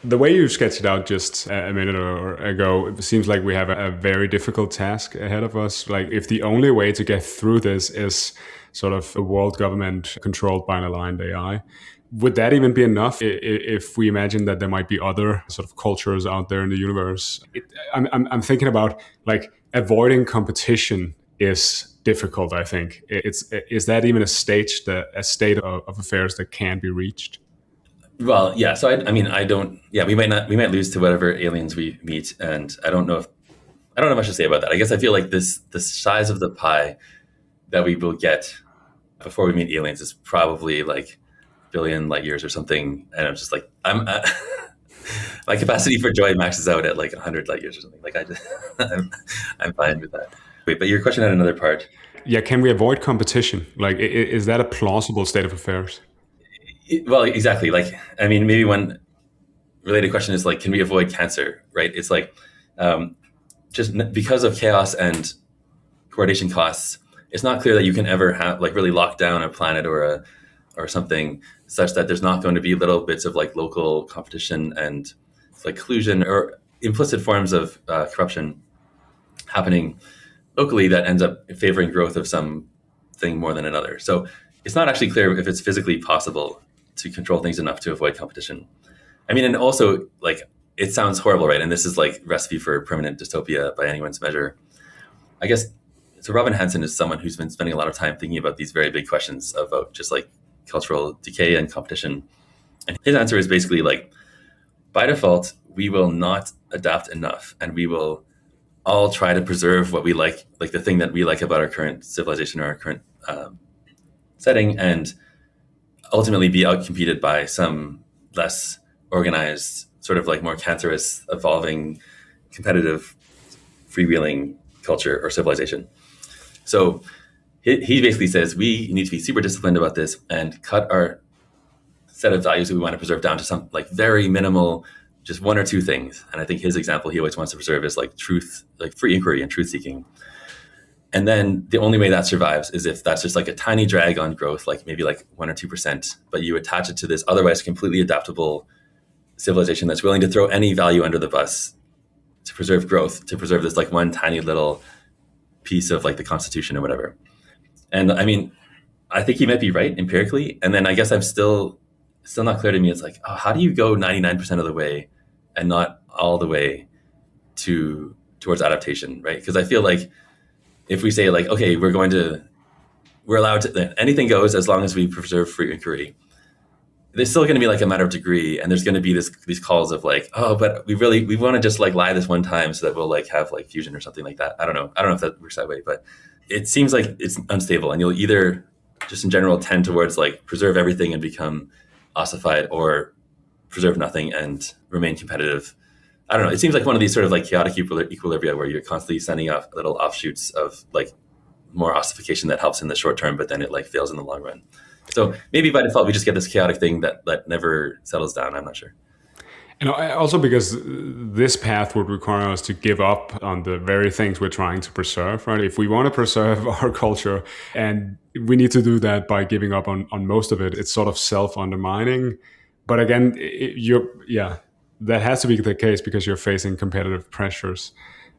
the way you sketched it out just a minute or ago, it seems like we have a very difficult task ahead of us. Like, if the only way to get through this is sort of a world government controlled by an aligned AI, would that even be enough if we imagine that there might be other sort of cultures out there in the universe? I'm thinking about like avoiding competition is difficult. I think is that even a state of affairs that can be reached? Well, yeah. So I mean, I don't. Yeah, we might not. We might lose to whatever aliens we meet, and I don't know if I don't know much to say about that. I guess I feel like the size of the pie that we will get before we meet aliens is probably like billion light years or something. And I'm just like, my capacity for joy maxes out at like 100 light years or something. Like I'm fine with that. Wait, but your question had another part. Yeah, can we avoid competition? Like, is that a plausible state of affairs? Well, exactly. Like, I mean, maybe one related question is like, can we avoid cancer? Right? It's like, um, because of chaos and coordination costs, it's not clear that you can ever have like really lock down a planet or something such that there's not going to be little bits of like local competition and like collusion or implicit forms of corruption happening locally that ends up favoring growth of some thing more than another. So it's not actually clear if it's physically possible to control things enough to avoid competition. I mean, and also like it sounds horrible, right? And this is like recipe for permanent dystopia by anyone's measure. I guess so. Robin Hanson is someone who's been spending a lot of time thinking about these very big questions about just like cultural decay and competition. And his answer is basically like, by default, we will not adapt enough, and we will all try to preserve what we like the thing that we like about our current civilization or our current setting, and ultimately be outcompeted by some less organized, sort of like more cancerous, evolving, competitive, freewheeling culture or civilization. So he basically says we need to be super disciplined about this and cut our set of values that we want to preserve down to some like very minimal, just one or two things. And I think his example he always wants to preserve is like truth, like free inquiry and truth seeking. And then the only way that survives is if that's just like a tiny drag on growth, like maybe like 1 or 2%, but you attach it to this otherwise completely adaptable civilization that's willing to throw any value under the bus to preserve growth, to preserve this like one tiny little piece of like the Constitution or whatever. And I mean, I think he might be right empirically. And then I guess I'm still not clear to me. It's like, oh, how do you go 99% of the way and not all the way towards adaptation, right? Because I feel like if we say like, okay, we're allowed to, anything goes as long as we preserve free inquiry, there's still going to be like a matter of degree, and there's going to be these calls of like, oh, but we want to just like lie this one time so that we'll like have like fusion or something like that. I don't know if that works that way, but it seems like it's unstable, and you'll either just in general tend towards like preserve everything and become ossified, or preserve nothing and remain competitive. I don't know. It seems like one of these sort of like chaotic equilibria where you're constantly sending off little offshoots of like more ossification that helps in the short term, but then it like fails in the long run. So maybe by default, we just get this chaotic thing that never settles down. I'm not sure. And also because this path would require us to give up on the very things we're trying to preserve, right? If we want to preserve our culture, and we need to do that by giving up on most of it, it's sort of self-undermining. But again, that has to be the case because you're facing competitive pressures.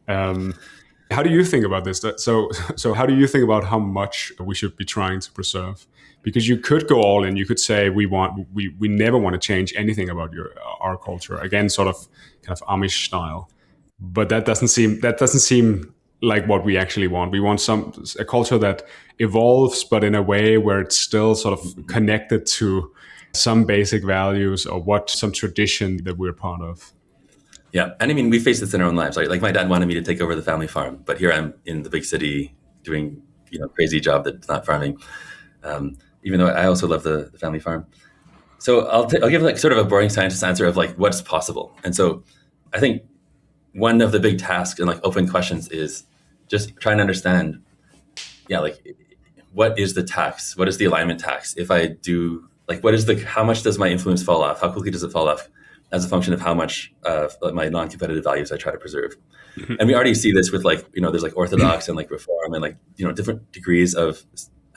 How do you think about this? So how do you think about how much we should be trying to preserve? Because you could go all in. You could say we never want to change anything about our culture. Again, sort of kind of Amish style. But that doesn't seem like what we actually want. We want a culture that evolves, but in a way where it's still sort of connected to some basic values or some tradition that we're part of. Yeah, and I mean, we face this in our own lives. Right? Like my dad wanted me to take over the family farm, but here I'm in the big city doing crazy job that's not farming. Even though I also love the family farm. So I'll give like sort of a boring scientist answer of like what's possible. And so I think one of the big tasks and like open questions is just trying to understand, like what is the tax? What is the alignment tax? If I do like, how much does my influence fall off? How quickly does it fall off as a function of how much of my non-competitive values I try to preserve? Mm-hmm. And we already see this with like, there's like orthodox and like reform and like, different degrees of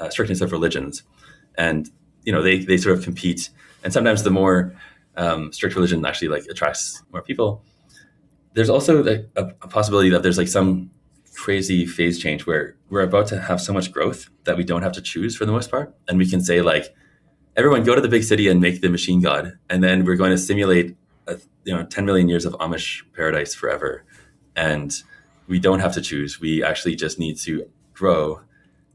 strictness of religions. And they sort of compete, and sometimes the more strict religion actually like attracts more people. There's also like a possibility that there's like some crazy phase change where we're about to have so much growth that we don't have to choose for the most part, and we can say like, everyone go to the big city and make the machine god, and then we're going to simulate 10 million years of Amish paradise forever, and we don't have to choose. We actually just need to grow.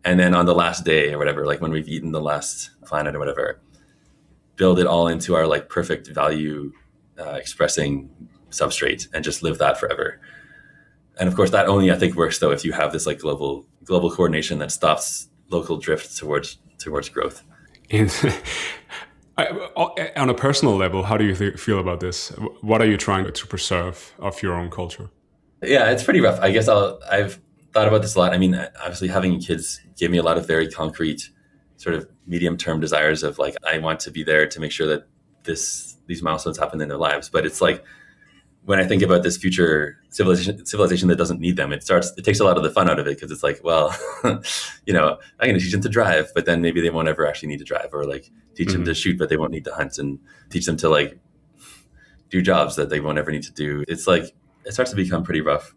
And then on the last day or whatever, like when we've eaten the last planet or whatever, build it all into our like perfect value expressing substrate and just live that forever. And of course, that only I think works though if you have this like global coordination that stops local drift towards growth. And on a personal level, how do you feel about this? What are you trying to preserve of your own culture? Yeah, it's pretty rough. I guess I've thought about this a lot. I mean, obviously having kids gave me a lot of very concrete sort of medium term desires of like I want to be there to make sure that these milestones happen in their lives. But it's like when I think about this future civilization that doesn't need them, it takes a lot of the fun out of it because it's like, well, I'm going to teach them to drive, but then maybe they won't ever actually need to drive, or like teach them to shoot, but they won't need to hunt, and teach them to like do jobs that they won't ever need to do. It's like it starts to become pretty rough.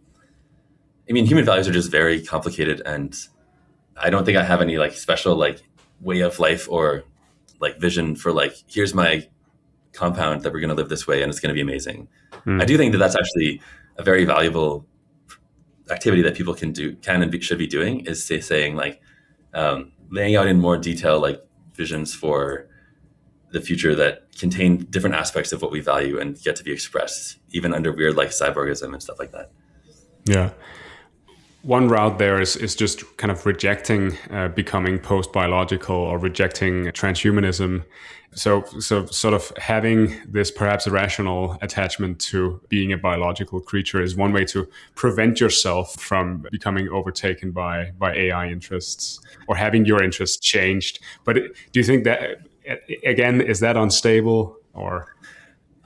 I mean, human values are just very complicated, and I don't think I have any like special like way of life or like vision for like here's my compound that we're going to live this way and it's going to be amazing. I do think that that's actually a very valuable activity that people can and should be doing, is saying like laying out in more detail like visions for the future that contain different aspects of what we value and get to be expressed even under weird like cyborgism and stuff like that. Yeah. One route there is just kind of rejecting becoming post-biological or rejecting transhumanism. So sort of having this perhaps irrational attachment to being a biological creature is one way to prevent yourself from becoming overtaken by AI interests or having your interests changed. But do you think that, again, is that unstable or?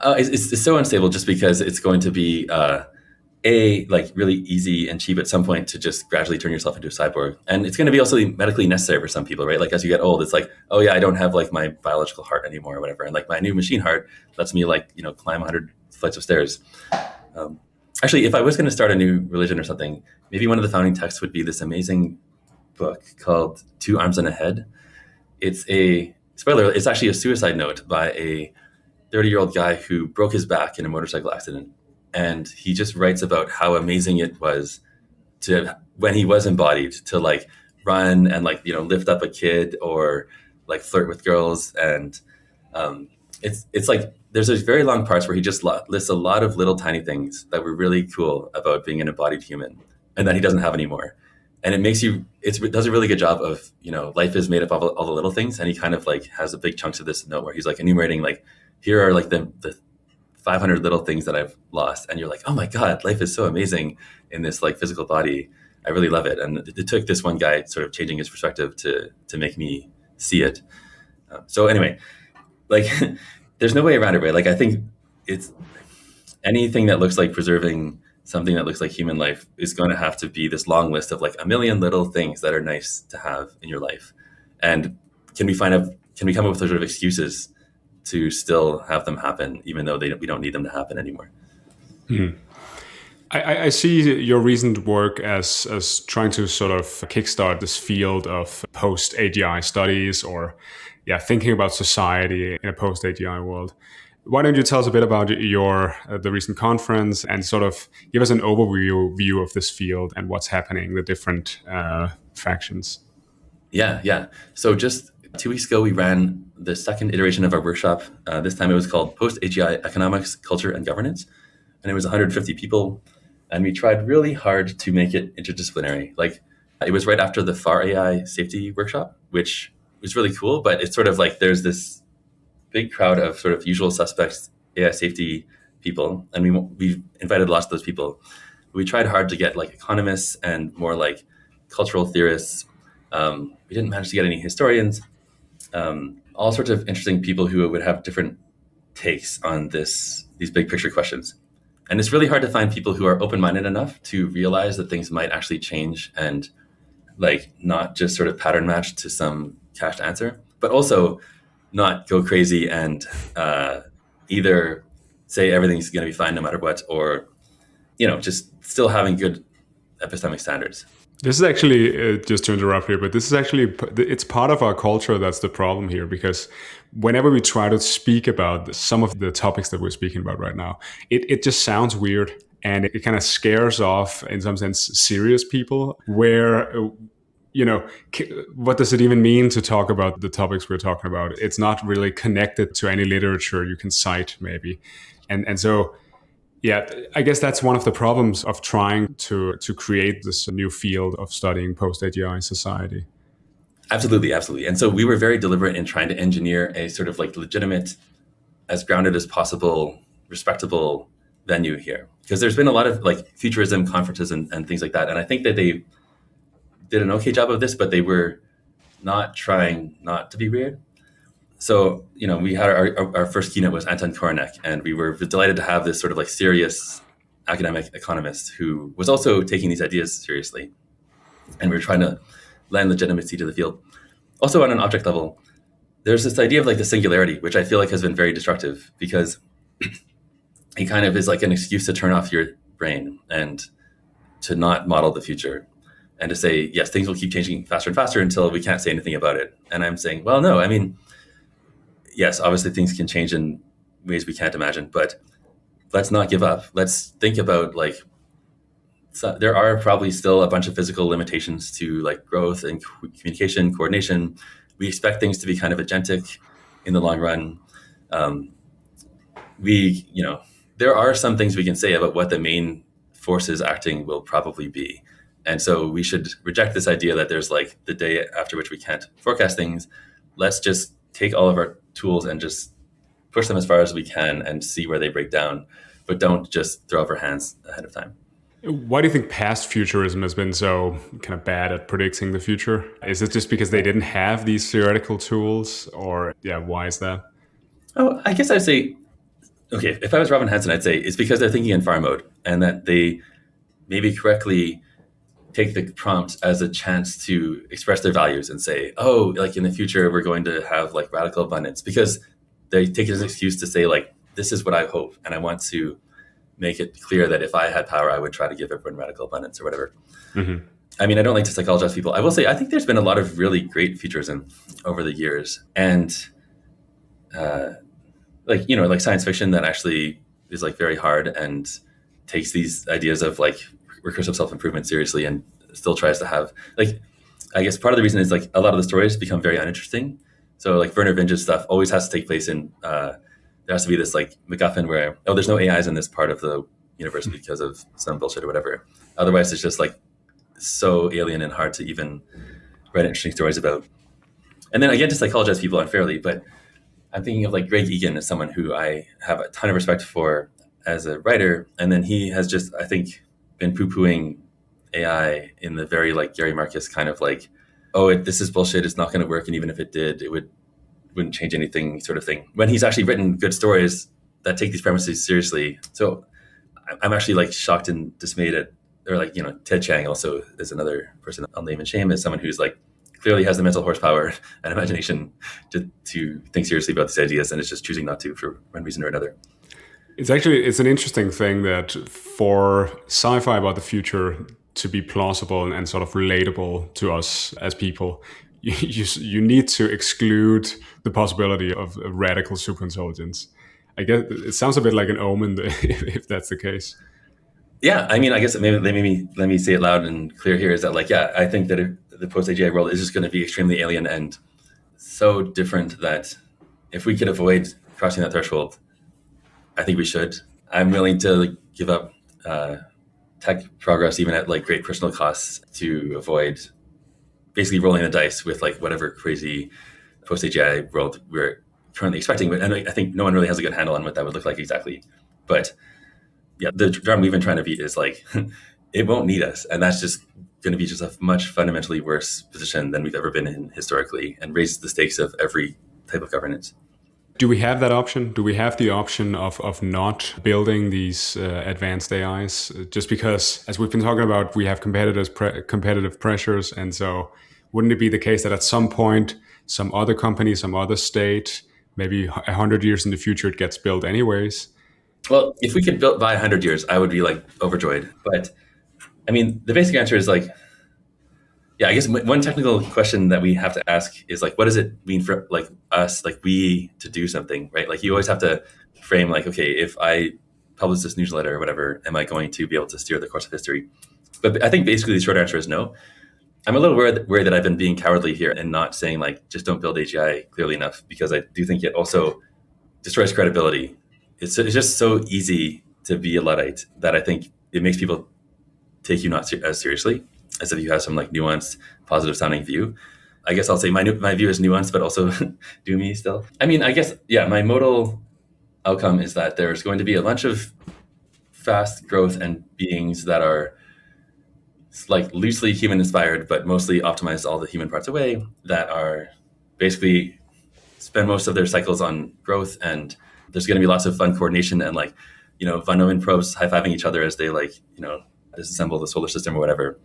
It's so unstable just because it's going to be like really easy and cheap at some point to just gradually turn yourself into a cyborg. And it's going to be also medically necessary for some people, right? Like as you get old, it's like, oh yeah, I don't have like my biological heart anymore or whatever. And like my new machine heart lets me like, climb 100 flights of stairs. Actually, if I was going to start a new religion or something, maybe one of the founding texts would be this amazing book called 2 Arms and a Head. It's it's actually a suicide note by a 30-year-old guy who broke his back in a motorcycle accident. And he just writes about how amazing it was to, when he was embodied, to like run and like, lift up a kid or like flirt with girls. And it's like, there's those very long parts where he just lists a lot of little tiny things that were really cool about being an embodied human and that he doesn't have anymore. And it does a really good job of, life is made up of all the little things. And he kind of like has a big chunks of this note where he's like enumerating, like, here are like the 500 little things that I've lost. And you're like, oh my God, life is so amazing in this like physical body. I really love it. And it took this one guy sort of changing his perspective to make me see it. So anyway, like there's no way around it, right? Like I think it's anything that looks like preserving something that looks like human life is going to have to be this long list of like a million little things that are nice to have in your life. And can we come up with sort of excuses to still have them happen, even though we don't need them to happen anymore? I see your recent work as trying to sort of kickstart this field of post-AGI studies, or thinking about society in a post-AGI world. Why don't you tell us a bit about the recent conference and sort of give us an overview of this field and what's happening, the different factions? Yeah. So just 2 weeks ago, we ran the second iteration of our workshop. This time it was called Post-AGI Economics, Culture, and Governance. And it was 150 people. And we tried really hard to make it interdisciplinary. Like it was right after the FAR AI safety workshop, which was really cool. But it's sort of like there's this big crowd of sort of usual suspects, AI safety people. And we invited lots of those people. We tried hard to get like economists and more like cultural theorists. We didn't manage to get any historians. All sorts of interesting people who would have different takes on these big picture questions. And it's really hard to find people who are open-minded enough to realize that things might actually change and like not just sort of pattern match to some cached answer, but also not go crazy and either say everything's going to be fine no matter what, or, just still having good epistemic standards. This is actually, just to interrupt here, but this is actually, it's part of our culture that's the problem here, because whenever we try to speak about some of the topics that we're speaking about right now, it just sounds weird and it kind of scares off, in some sense, serious people where, what does it even mean to talk about the topics we're talking about? It's not really connected to any literature you can cite, maybe. And so Yeah, I guess that's one of the problems of trying to create this new field of studying post-AGI society. Absolutely, absolutely. And so we were very deliberate in trying to engineer a sort of like legitimate, as grounded as possible, respectable venue here. Because there's been a lot of like futurism conferences and things like that. And I think that they did an okay job of this, but they were not trying not to be weird. So, we had our first keynote was Anton Koronek, and we were delighted to have this sort of like serious academic economist who was also taking these ideas seriously. And we were trying to lend legitimacy to the field. Also, on an object level, there's this idea of like the singularity, which I feel like has been very destructive because it kind of is like an excuse to turn off your brain and to not model the future and to say, yes, things will keep changing faster and faster until we can't say anything about it. And I'm saying, well, no, I mean, yes, obviously things can change in ways we can't imagine, but let's not give up. Let's think about like, so there are probably still a bunch of physical limitations to like growth and communication, coordination. We expect things to be kind of agentic in the long run. Um, there are some things we can say about what the main forces acting will probably be. And so we should reject this idea that there's like the day after which we can't forecast things. Let's just take all of our tools and just push them as far as we can and see where they break down, but don't just throw up our hands ahead of time. Why do you think past futurism has been so kind of bad at predicting the future? Is it just because they didn't have these theoretical tools, or yeah, why is that? Oh, I guess I'd say, okay, if I was Robin Hanson, I'd say it's because they're thinking in far mode and that they maybe correctly take the prompt as a chance to express their values and say, oh, like in the future, we're going to have like radical abundance, because they take it as an excuse to say like, this is what I hope. And I want to make it clear that if I had power, I would try to give everyone radical abundance or whatever. Mm-hmm. I mean, I don't like to psychologize people. I will say, I think there's been a lot of really great futurism over the years. And like science fiction that actually is like very hard and takes these ideas of like recursive self-improvement seriously and still tries to have like, I guess part of the reason is like a lot of the stories become very uninteresting. So like Werner Vinge's stuff always has to take place in, there has to be this like MacGuffin where, oh, there's no AIs in this part of the universe because of some bullshit or whatever. Otherwise, it's just like so alien and hard to even write interesting stories about. And then again, to psychologize people unfairly, but I'm thinking of like Greg Egan as someone who I have a ton of respect for as a writer. And then he has just, I think, been poo-pooing AI in the very like Gary Marcus kind of like, oh, this is bullshit, it's not going to work. And even if it did, wouldn't change anything sort of thing. When he's actually written good stories that take these premises seriously. So I'm actually like shocked and dismayed at, or like, Ted Chiang also is another person I'll name and shame as someone who's like, clearly has the mental horsepower and imagination to think seriously about these ideas, and is just choosing not to for one reason or another. It's an interesting thing that for sci-fi about the future to be plausible and sort of relatable to us as people, you need to exclude the possibility of a radical superintelligence. I guess it sounds a bit like an omen if that's the case. Yeah, I mean, I guess maybe let me say it loud and clear here is that like, yeah, I think that the post-AGI world is just going to be extremely alien and so different that if we could avoid crossing that threshold, I think we should. I'm willing to like, give up tech progress even at like great personal costs to avoid basically rolling the dice with like whatever crazy post-AGI world we're currently expecting. And I think no one really has a good handle on what that would look like exactly. But yeah, the drum we've been trying to beat is like, it won't need us. And that's just going to be just a much fundamentally worse position than we've ever been in historically, and raises the stakes of every type of governance. Do we have that option? Do we have the option of not building these advanced AIs? Just because, as we've been talking about, we have competitive pressures. And so wouldn't it be the case that at some point, some other company, some other state, maybe 100 years in the future, it gets built anyways? Well, if we could build by 100 years, I would be like overjoyed. But I mean, the basic answer is like, yeah, I guess one technical question that we have to ask is like, what does it mean for like us, like we to do something, right? Like you always have to frame like, okay, if I publish this newsletter or whatever, am I going to be able to steer the course of history? But I think basically the short answer is no. I'm a little worried that I've been being cowardly here and not saying like, just don't build AGI clearly enough, because I do think it also destroys credibility. It's just so easy to be a Luddite that I think it makes people take you not as seriously as if you have some like nuanced, positive sounding view. I guess I'll say my view is nuanced, but also doomy still. I mean, I guess, yeah, my modal outcome is that there's going to be a bunch of fast growth and beings that are like loosely human inspired, but mostly optimize all the human parts away, that are basically spend most of their cycles on growth. And there's going to be lots of fun coordination and like, Von Neumann probes high-fiving each other as they like, disassemble the solar system or whatever.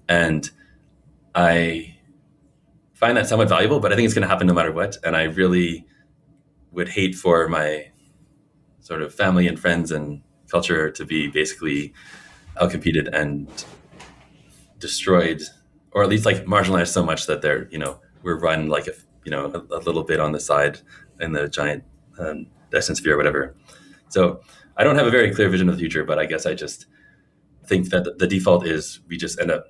And I find that somewhat valuable, but I think it's going to happen no matter what. And I really would hate for my sort of family and friends and culture to be basically outcompeted and destroyed, or at least like marginalized so much that they're, we're run like a little bit on the side in the giant distant sphere or whatever. So I don't have a very clear vision of the future, but I guess I just think that the default is we just end up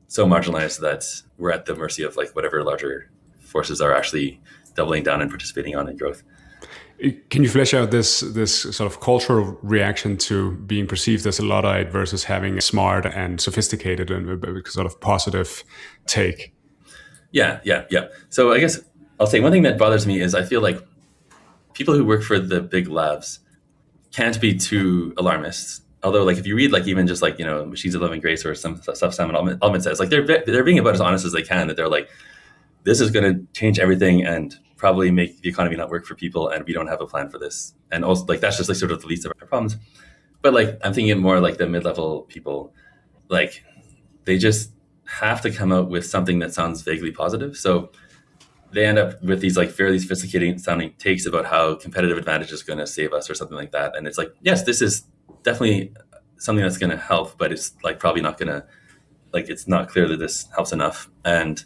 so marginalized that we're at the mercy of like whatever larger forces are actually doubling down and participating on in growth. Can you flesh out this sort of cultural reaction to being perceived as a Luddite versus having a smart and sophisticated and sort of positive take? Yeah. So I guess I'll say one thing that bothers me is I feel like people who work for the big labs can't be too alarmist. Although, like, if you read, like, even just like, Machines of Loving Grace or some stuff Simon Altman says, like, they're being about as honest as they can, that they're like, this is going to change everything and probably make the economy not work for people, and we don't have a plan for this. And also, like, that's just like sort of the least of our problems. But like, I'm thinking more like the mid-level people, like, they just have to come out with something that sounds vaguely positive. So they end up with these like fairly sophisticated sounding takes about how competitive advantage is going to save us or something like that. And it's like, yes, this is definitely something that's going to help, but it's like probably not going to, like, it's not clear that this helps enough. And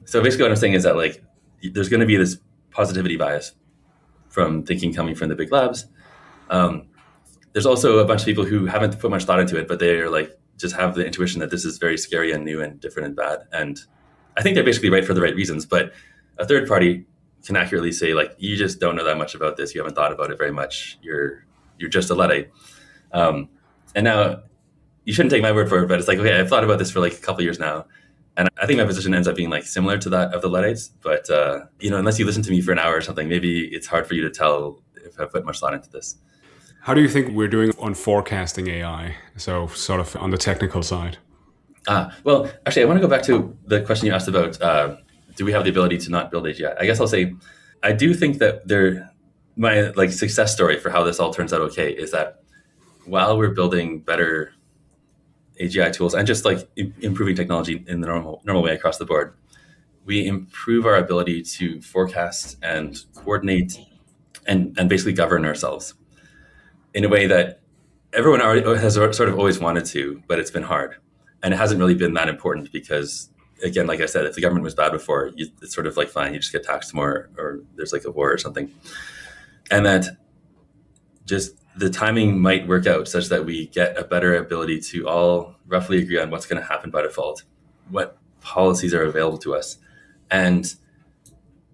so basically what I'm saying is that like there's going to be this positivity bias from thinking coming from the big labs. There's also a bunch of people who haven't put much thought into it, but they're like just have the intuition that this is very scary and new and different and bad. And I think they're basically right for the right reasons, but a third party can accurately say, like, you just don't know that much about this. You haven't thought about it very much. You're just a Luddite. And now you shouldn't take my word for it, but it's like, okay, I've thought about this for like a couple of years now. And I think my position ends up being like similar to that of the Luddites. But, unless you listen to me for an hour or something, maybe it's hard for you to tell if I've put much thought into this. How do you think we're doing on forecasting AI? So sort of on the technical side. Well, actually, I want to go back to the question you asked about, do we have the ability to not build AGI? I guess I'll say, I do think that my like success story for how this all turns out okay is that while we're building better AGI tools and just like improving technology in the normal way across the board, we improve our ability to forecast and coordinate and basically govern ourselves in a way that everyone already has sort of always wanted to, but it's been hard. And it hasn't really been that important because, again, like I said, if the government was bad before, it's sort of like, fine, you just get taxed more, or there's like a war or something. And that just the timing might work out such that we get a better ability to all roughly agree on what's going to happen by default, what policies are available to us, and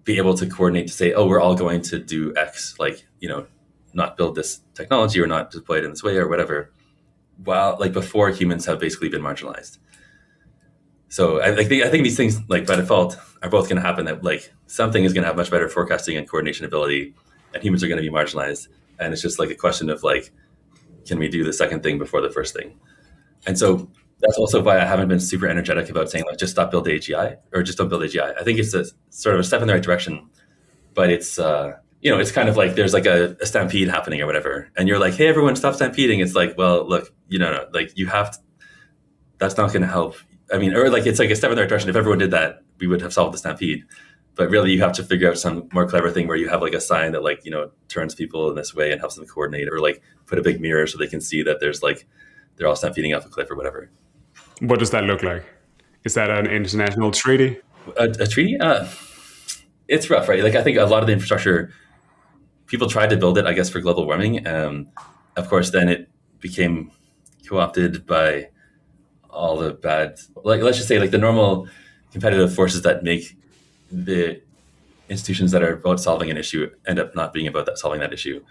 be able to coordinate to say, oh, we're all going to do X, like, not build this technology or not deploy it in this way or whatever, while like before humans have basically been marginalized. So I think these things, like, by default, are both going to happen, that like something is going to have much better forecasting and coordination ability, and humans are going to be marginalized. And it's just like a question of like, can we do the second thing before the first thing? And so that's also why I haven't been super energetic about saying, like, just stop build AGI or just don't build AGI. I think it's a sort of a step in the right direction, but it's it's kind of like there's like a stampede happening or whatever, and you're like, hey, everyone, stop stampeding. It's like, well, look, like you have to, that's not going to help. I mean, or like it's like a step in the right direction. If everyone did that, we would have solved the stampede. But really, you have to figure out some more clever thing where you have like a sign that like, turns people in this way and helps them coordinate, or like put a big mirror so they can see that there's like, they're all stampeding off a cliff or whatever. What does that look like? Is that an international treaty? A treaty? It's rough, right? Like, I think a lot of the infrastructure, people tried to build it, I guess, for global warming. Of course, then it became co-opted by all the bad, like, let's just say, like, the normal competitive forces that make the institutions that are about solving an issue end up not being about that solving that issue.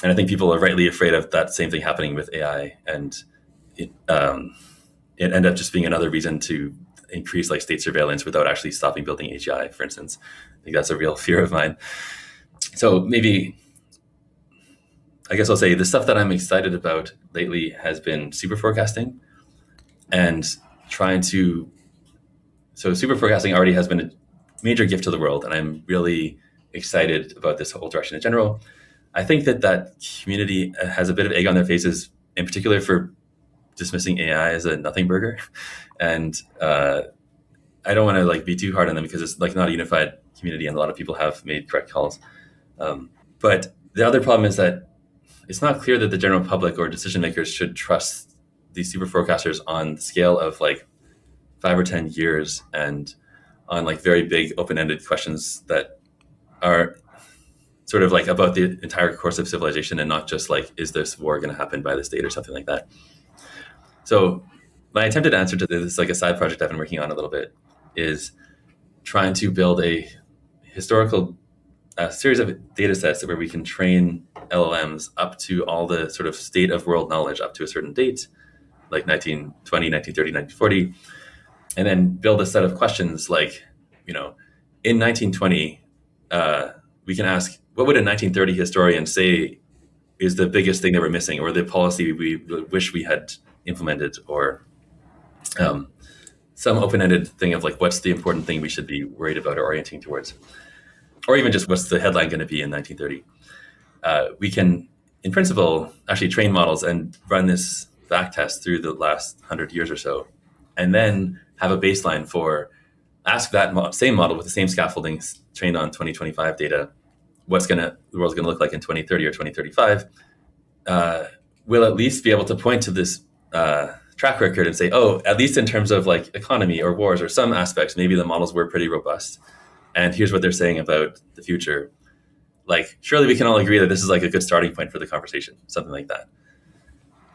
And I think people are rightly afraid of that same thing happening with AI, and it it end up just being another reason to increase like state surveillance without actually stopping building AGI, for instance. I think that's a real fear of mine. So maybe I guess I'll say the stuff that I'm excited about lately has been super forecasting and trying to. So super forecasting already has been a major gift to the world, and I'm really excited about this whole direction in general. I think that that community has a bit of egg on their faces, in particular for dismissing AI as a nothing burger, and I don't want to like be too hard on them because it's like not a unified community, and a lot of people have made correct calls. But the other problem is that it's not clear that the general public or decision makers should trust these super forecasters on the scale of like 5 or 10 years and on like very big open-ended questions that are sort of like about the entire course of civilization and not just like, is this war going to happen by this date or something like that? So my attempted answer to this, like a side project I've been working on a little bit, is trying to build a historical series of data sets where we can train LLMs up to all the sort of state of world knowledge up to a certain date, like 1920, 1930, 1940, and then build a set of questions like, in 1920, we can ask, what would a 1930 historian say is the biggest thing that we're missing, or the policy we wish we had implemented, or some open-ended thing of like, what's the important thing we should be worried about or orienting towards, or even just what's the headline going to be in 1930. We can, in principle, actually train models and run this back test through the last 100 years or so, and then have a baseline for ask that same model with the same scaffolding trained on 2025 data, what's the world's going to look like in 2030 or 2035. We'll at least be able to point to this track record and say, oh, at least in terms of like economy or wars or some aspects, maybe the models were pretty robust. And here's what they're saying about the future. Like, surely we can all agree that this is like a good starting point for the conversation, something like that.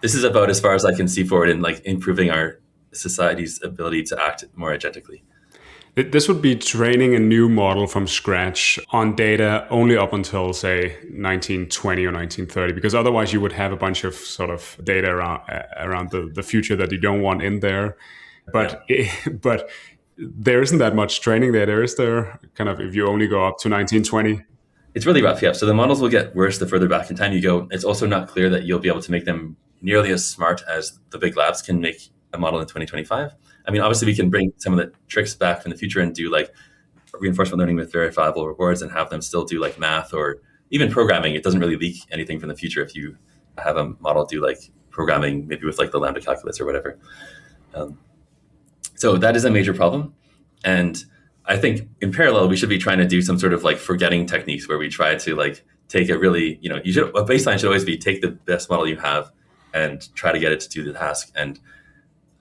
This is about as far as I can see forward in like improving our society's ability to act more agentically. This would be training a new model from scratch on data only up until, say, 1920 or 1930, because otherwise you would have a bunch of sort of data around the future that you don't want in there. But but there isn't that much training there, is there? Kind of if you only go up to 1920. It's really rough, yeah. So the models will get worse the further back in time you go. It's also not clear that you'll be able to make them nearly as smart as the big labs can make a model in 2025. I mean, obviously we can bring some of the tricks back from the future and do like reinforcement learning with verifiable rewards and have them still do like math or even programming. It doesn't really leak anything from the future if you have a model do like programming, maybe with like the lambda calculus or whatever. So that is a major problem. And I think in parallel, we should be trying to do some sort of like forgetting techniques where we try to like take a really, a baseline should always be take the best model you have and try to get it to do the task. And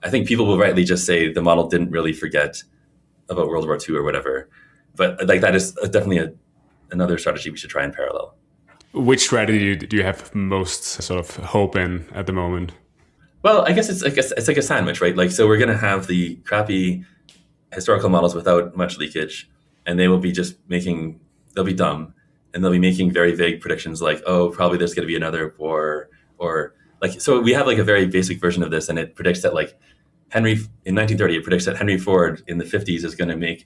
I think people will rightly just say the model didn't really forget about World War II or whatever. But like that is definitely another strategy we should try in parallel. Which strategy do you have most sort of hope in at the moment? Well, I guess it's like a sandwich, right? Like, so we're going to have the crappy historical models without much leakage, and they will be they'll be dumb, and they'll be making very vague predictions like, oh, probably there's going to be another war, or like, so we have like a very basic version of this, and it predicts that like in 1930, it predicts that Henry Ford in the 50s is going to make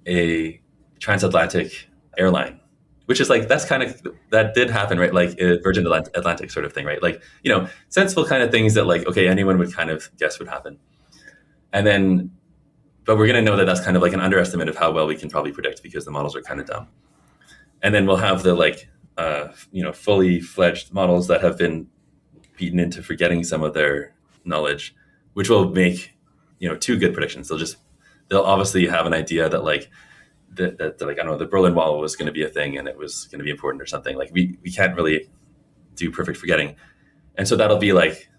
a transatlantic airline, which is like, that did happen, right? Like a Virgin Atlantic sort of thing, right? Like, sensible kind of things that like, okay, anyone would kind of guess would happen. And then, but we're going to know that that's kind of like an underestimate of how well we can probably predict because the models are kind of dumb. And then we'll have the like, fully fledged models that have been beaten into forgetting some of their knowledge, which will make, two good predictions. They'll obviously have an idea that like, that like, I don't know, the Berlin Wall was going to be a thing and it was going to be important or something. Like we can't really do perfect forgetting. And so that'll be like,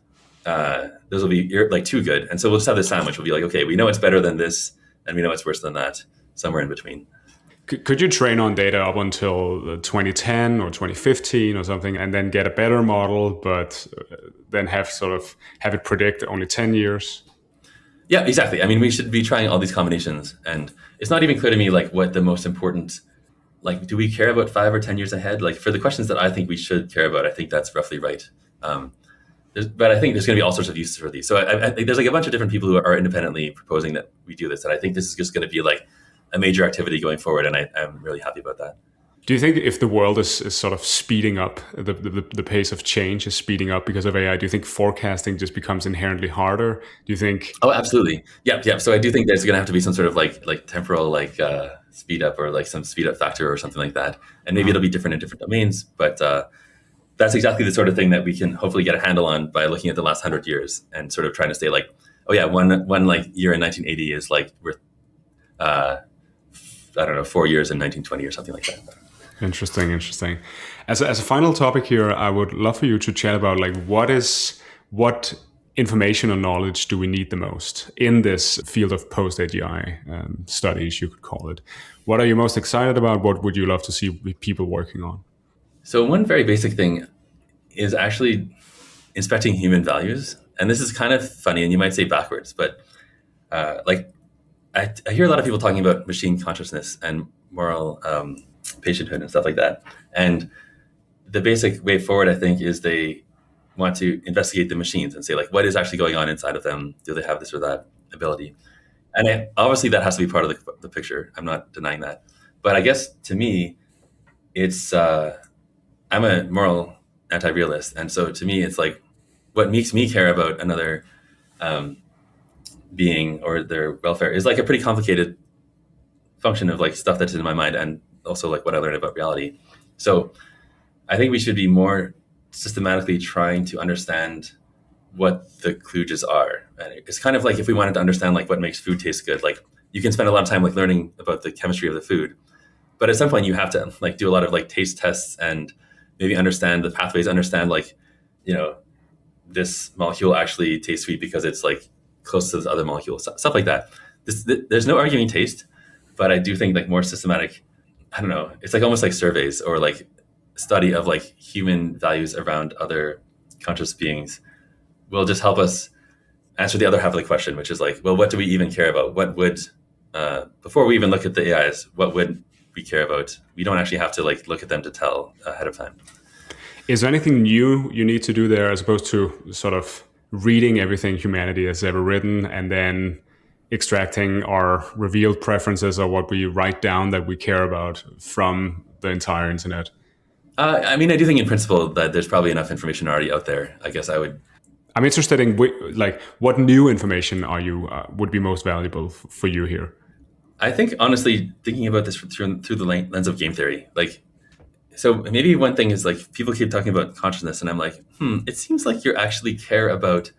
those will be like too good. And so we'll just have this sandwich. We'll be like, okay, we know it's better than this and we know it's worse than that, somewhere in between. Could you train on data up until 2010 or 2015 or something and then get a better model, but then have it predict only 10 years? Yeah, exactly. I mean, we should be trying all these combinations, and it's not even clear to me like what the most important like, do we care about 5 or 10 years ahead? Like for the questions that I think we should care about, I think that's roughly right. But I think there's going to be all sorts of uses for these. So I think there's like a bunch of different people who are independently proposing that we do this. And I think this is just going to be like a major activity going forward. And I'm really happy about that. Do you think if the world is sort of speeding up, the pace of change is speeding up because of AI, do you think forecasting just becomes inherently harder? Do you think... Oh, absolutely. Yeah, yeah. So I do think there's going to have to be some sort of like temporal speed up or like some speed up factor or something like that. And maybe it'll be different in different domains. But that's exactly the sort of thing that we can hopefully get a handle on by looking at the last 100 years and sort of trying to say like, oh yeah, one like year in 1980 is like worth, I don't know, 4 years in 1920 or something like that. Interesting. As a final topic here, I would love for you to chat about like what information or knowledge do we need the most in this field of post-AGI studies, you could call it. What are you most excited about? What would you love to see people working on? So one very basic thing is actually inspecting human values. And this is kind of funny and you might say backwards, but I hear a lot of people talking about machine consciousness and moral patienthood and stuff like that. And the basic way forward, I think, is they want to investigate the machines and say, like, what is actually going on inside of them? Do they have this or that ability? And obviously that has to be part of the picture. I'm not denying that. But I guess to me, it's, I'm a moral anti-realist. And so to me, it's like, what makes me care about another being or their welfare is like a pretty complicated function of like stuff that's in my mind and also like what I learned about reality. So I think we should be more systematically trying to understand what the kludges are. And it's kind of like if we wanted to understand like what makes food taste good, like you can spend a lot of time like learning about the chemistry of the food, but at some point you have to like do a lot of like taste tests and maybe understand the pathways, understand like, you know, this molecule actually tastes sweet because it's like close to this other molecule, stuff like that. There's no arguing taste, but I do think like more systematic, I don't know, it's like almost like surveys or like study of like human values around other conscious beings will just help us answer the other half of the question, which is like, well, what do we even care about? What would, before we even look at the AIs, what would we care about? We don't actually have to like look at them to tell ahead of time. Is there anything new you need to do there as opposed to sort of reading everything humanity has ever written and then extracting our revealed preferences or what we write down that we care about from the entire internet? I mean, I do think in principle that there's probably enough information already out there. I guess I'm interested in like what new information are you would be most valuable for you here? I think honestly, thinking about this through the lens of game theory, like, so maybe one thing is like people keep talking about consciousness, and I'm like, it seems like you actually care about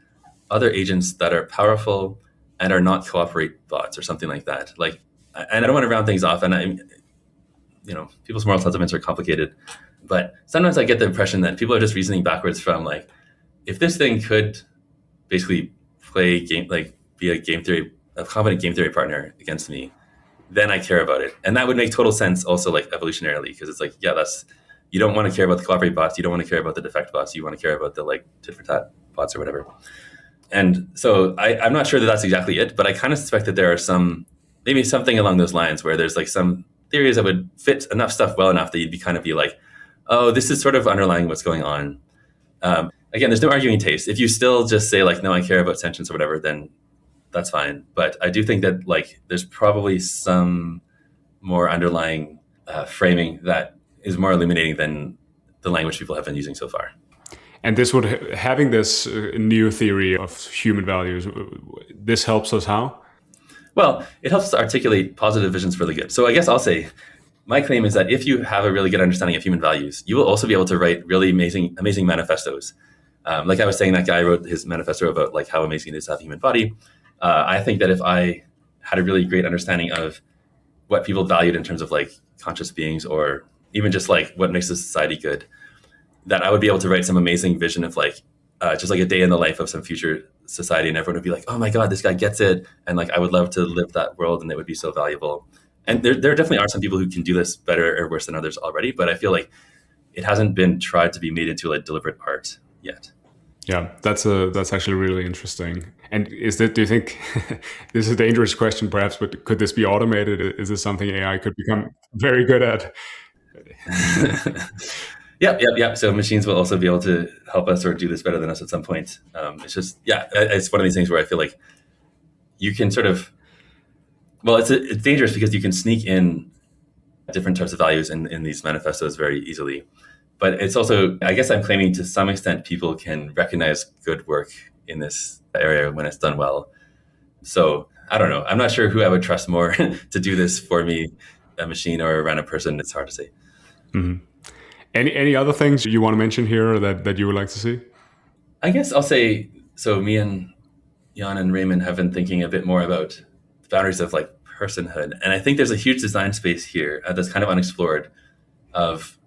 other agents that are powerful and are not cooperate bots or something like that. Like, and I don't want to round things off, and people's moral sentiments are complicated, but sometimes I get the impression that people are just reasoning backwards from like, if this thing could basically play game, like be a competent game theory partner against me, then I care about it. And that would make total sense also like evolutionarily, because it's like, yeah, you don't want to care about the cooperate bots. You don't want to care about the defect bots. You want to care about the like tit for tat bots or whatever. And so I'm not sure that that's exactly it, but I kind of suspect that there are maybe something along those lines where there's like some theories that would fit enough stuff well enough that you'd be like, oh, this is sort of underlying what's going on. Again, there's no arguing taste. If you still just say like, no, I care about sentience or whatever, then that's fine. But I do think that like there's probably some more underlying framing that is more illuminating than the language people have been using so far. And having this new theory of human values, this helps us how? Well, it helps us articulate positive visions for the good. So I guess I'll say, my claim is that if you have a really good understanding of human values, you will also be able to write really amazing manifestos. Like I was saying, that guy wrote his manifesto about like how amazing it is to have a human body. I think that if I had a really great understanding of what people valued in terms of like conscious beings, or even just like what makes a society good, that I would be able to write some amazing vision of like just like a day in the life of some future society, and everyone would be like, oh my God, this guy gets it. And like, I would love to live that world, and it would be so valuable. And there definitely are some people who can do this better or worse than others already, but I feel like it hasn't been tried to be made into like deliberate art yet. Yeah, that's actually really interesting. And is that, do you think this is a dangerous question perhaps, but could this be automated? Is this something AI could become very good at? Yep. So machines will also be able to help us or do this better than us at some point. It's just, yeah, it's one of these things where I feel like you can sort of, well, it's dangerous because you can sneak in different types of values in these manifestos very easily. But it's also, I guess I'm claiming to some extent people can recognize good work in this area when it's done well. So I don't know. I'm not sure who I would trust more to do this for me, a machine or a random person. It's hard to say. Mhm. Any other things you want to mention here that you would like to see? I guess I'll say, so me and Jan and Raymond have been thinking a bit more about the boundaries of like personhood. And I think there's a huge design space here that's kind of unexplored of,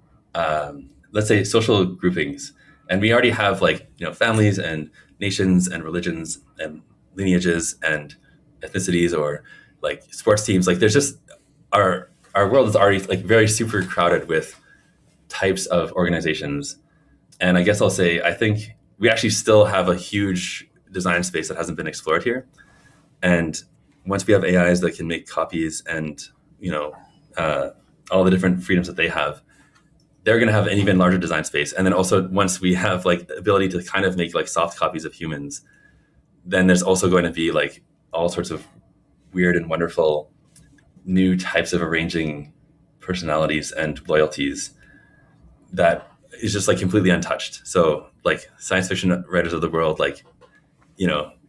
let's say, social groupings. And we already have like, families and nations and religions and lineages and ethnicities or like sports teams. Like there's just our world is already like very super crowded with types of organizations. And I guess I'll say, I think we actually still have a huge design space that hasn't been explored here. And once we have AIs that can make copies and, uh, all the different freedoms that they have, they're going to have an even larger design space. And then also once we have like the ability to kind of make like soft copies of humans, then there's also going to be like all sorts of weird and wonderful new types of arranging personalities and loyalties that is just like completely untouched. So like science fiction writers of the world, like,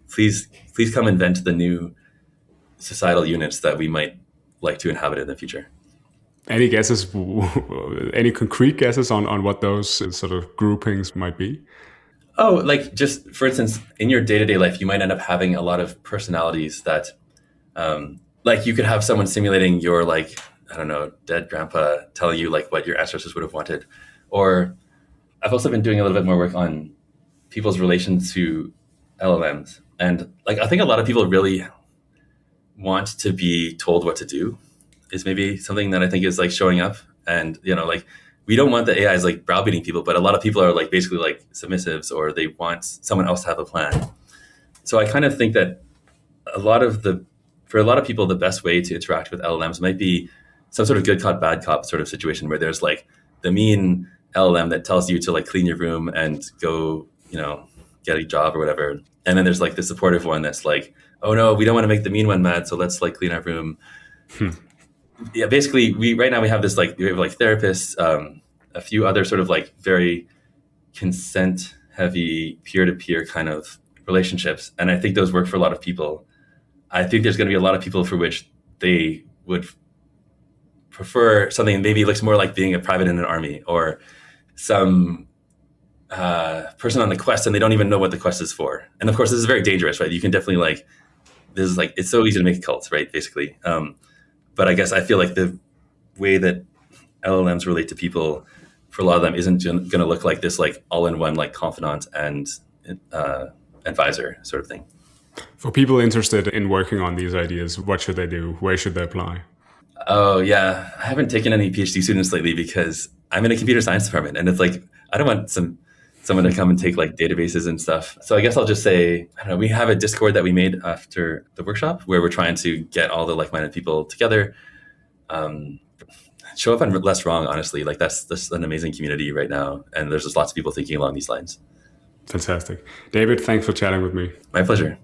please come invent the new societal units that we might like to inhabit in the future. Any guesses, any concrete guesses on what those sort of groupings might be? Oh, like just for instance, in your day-to-day life, you might end up having a lot of personalities that, like you could have someone simulating your like, I don't know, dead grandpa telling you like what your ancestors would have wanted. Or I've also been doing a little bit more work on people's relations to LLMs. And like I think a lot of people really want to be told what to do is maybe something that I think is like showing up. And like we don't want the AIs like browbeating people, but a lot of people are like basically like submissives or they want someone else to have a plan. So I kind of think that for a lot of people, the best way to interact with LLMs might be some sort of good cop, bad cop sort of situation where there's like the mean LLM that tells you to like clean your room and go, get a job or whatever. And then there's like the supportive one that's like, oh no, we don't want to make the mean one mad, so let's like clean our room. Yeah, basically we right now we have this like we have like therapists, a few other sort of like very consent heavy peer-to-peer kind of relationships. And I think those work for a lot of people. I think there's going to be a lot of people for which they would prefer something that maybe looks more like being a private in an army or some person on the quest and they don't even know what the quest is for. And of course, this is very dangerous, right? You can definitely like, this is like, it's so easy to make a cult, right? Basically. But I guess I feel like the way that LLMs relate to people for a lot of them isn't going to look like this, like all-in-one, like confidant and advisor sort of thing. For people interested in working on these ideas, what should they do? Where should they apply? Oh yeah, I haven't taken any PhD students lately because I'm in a computer science department, and it's like I don't want someone to come and take like databases and stuff. So I guess I'll just say, I don't know, we have a Discord that we made after the workshop where we're trying to get all the like-minded people together. Show up on Less Wrong, honestly. Like that's an amazing community right now, and there's just lots of people thinking along these lines. Fantastic. David, thanks for chatting with me. My pleasure.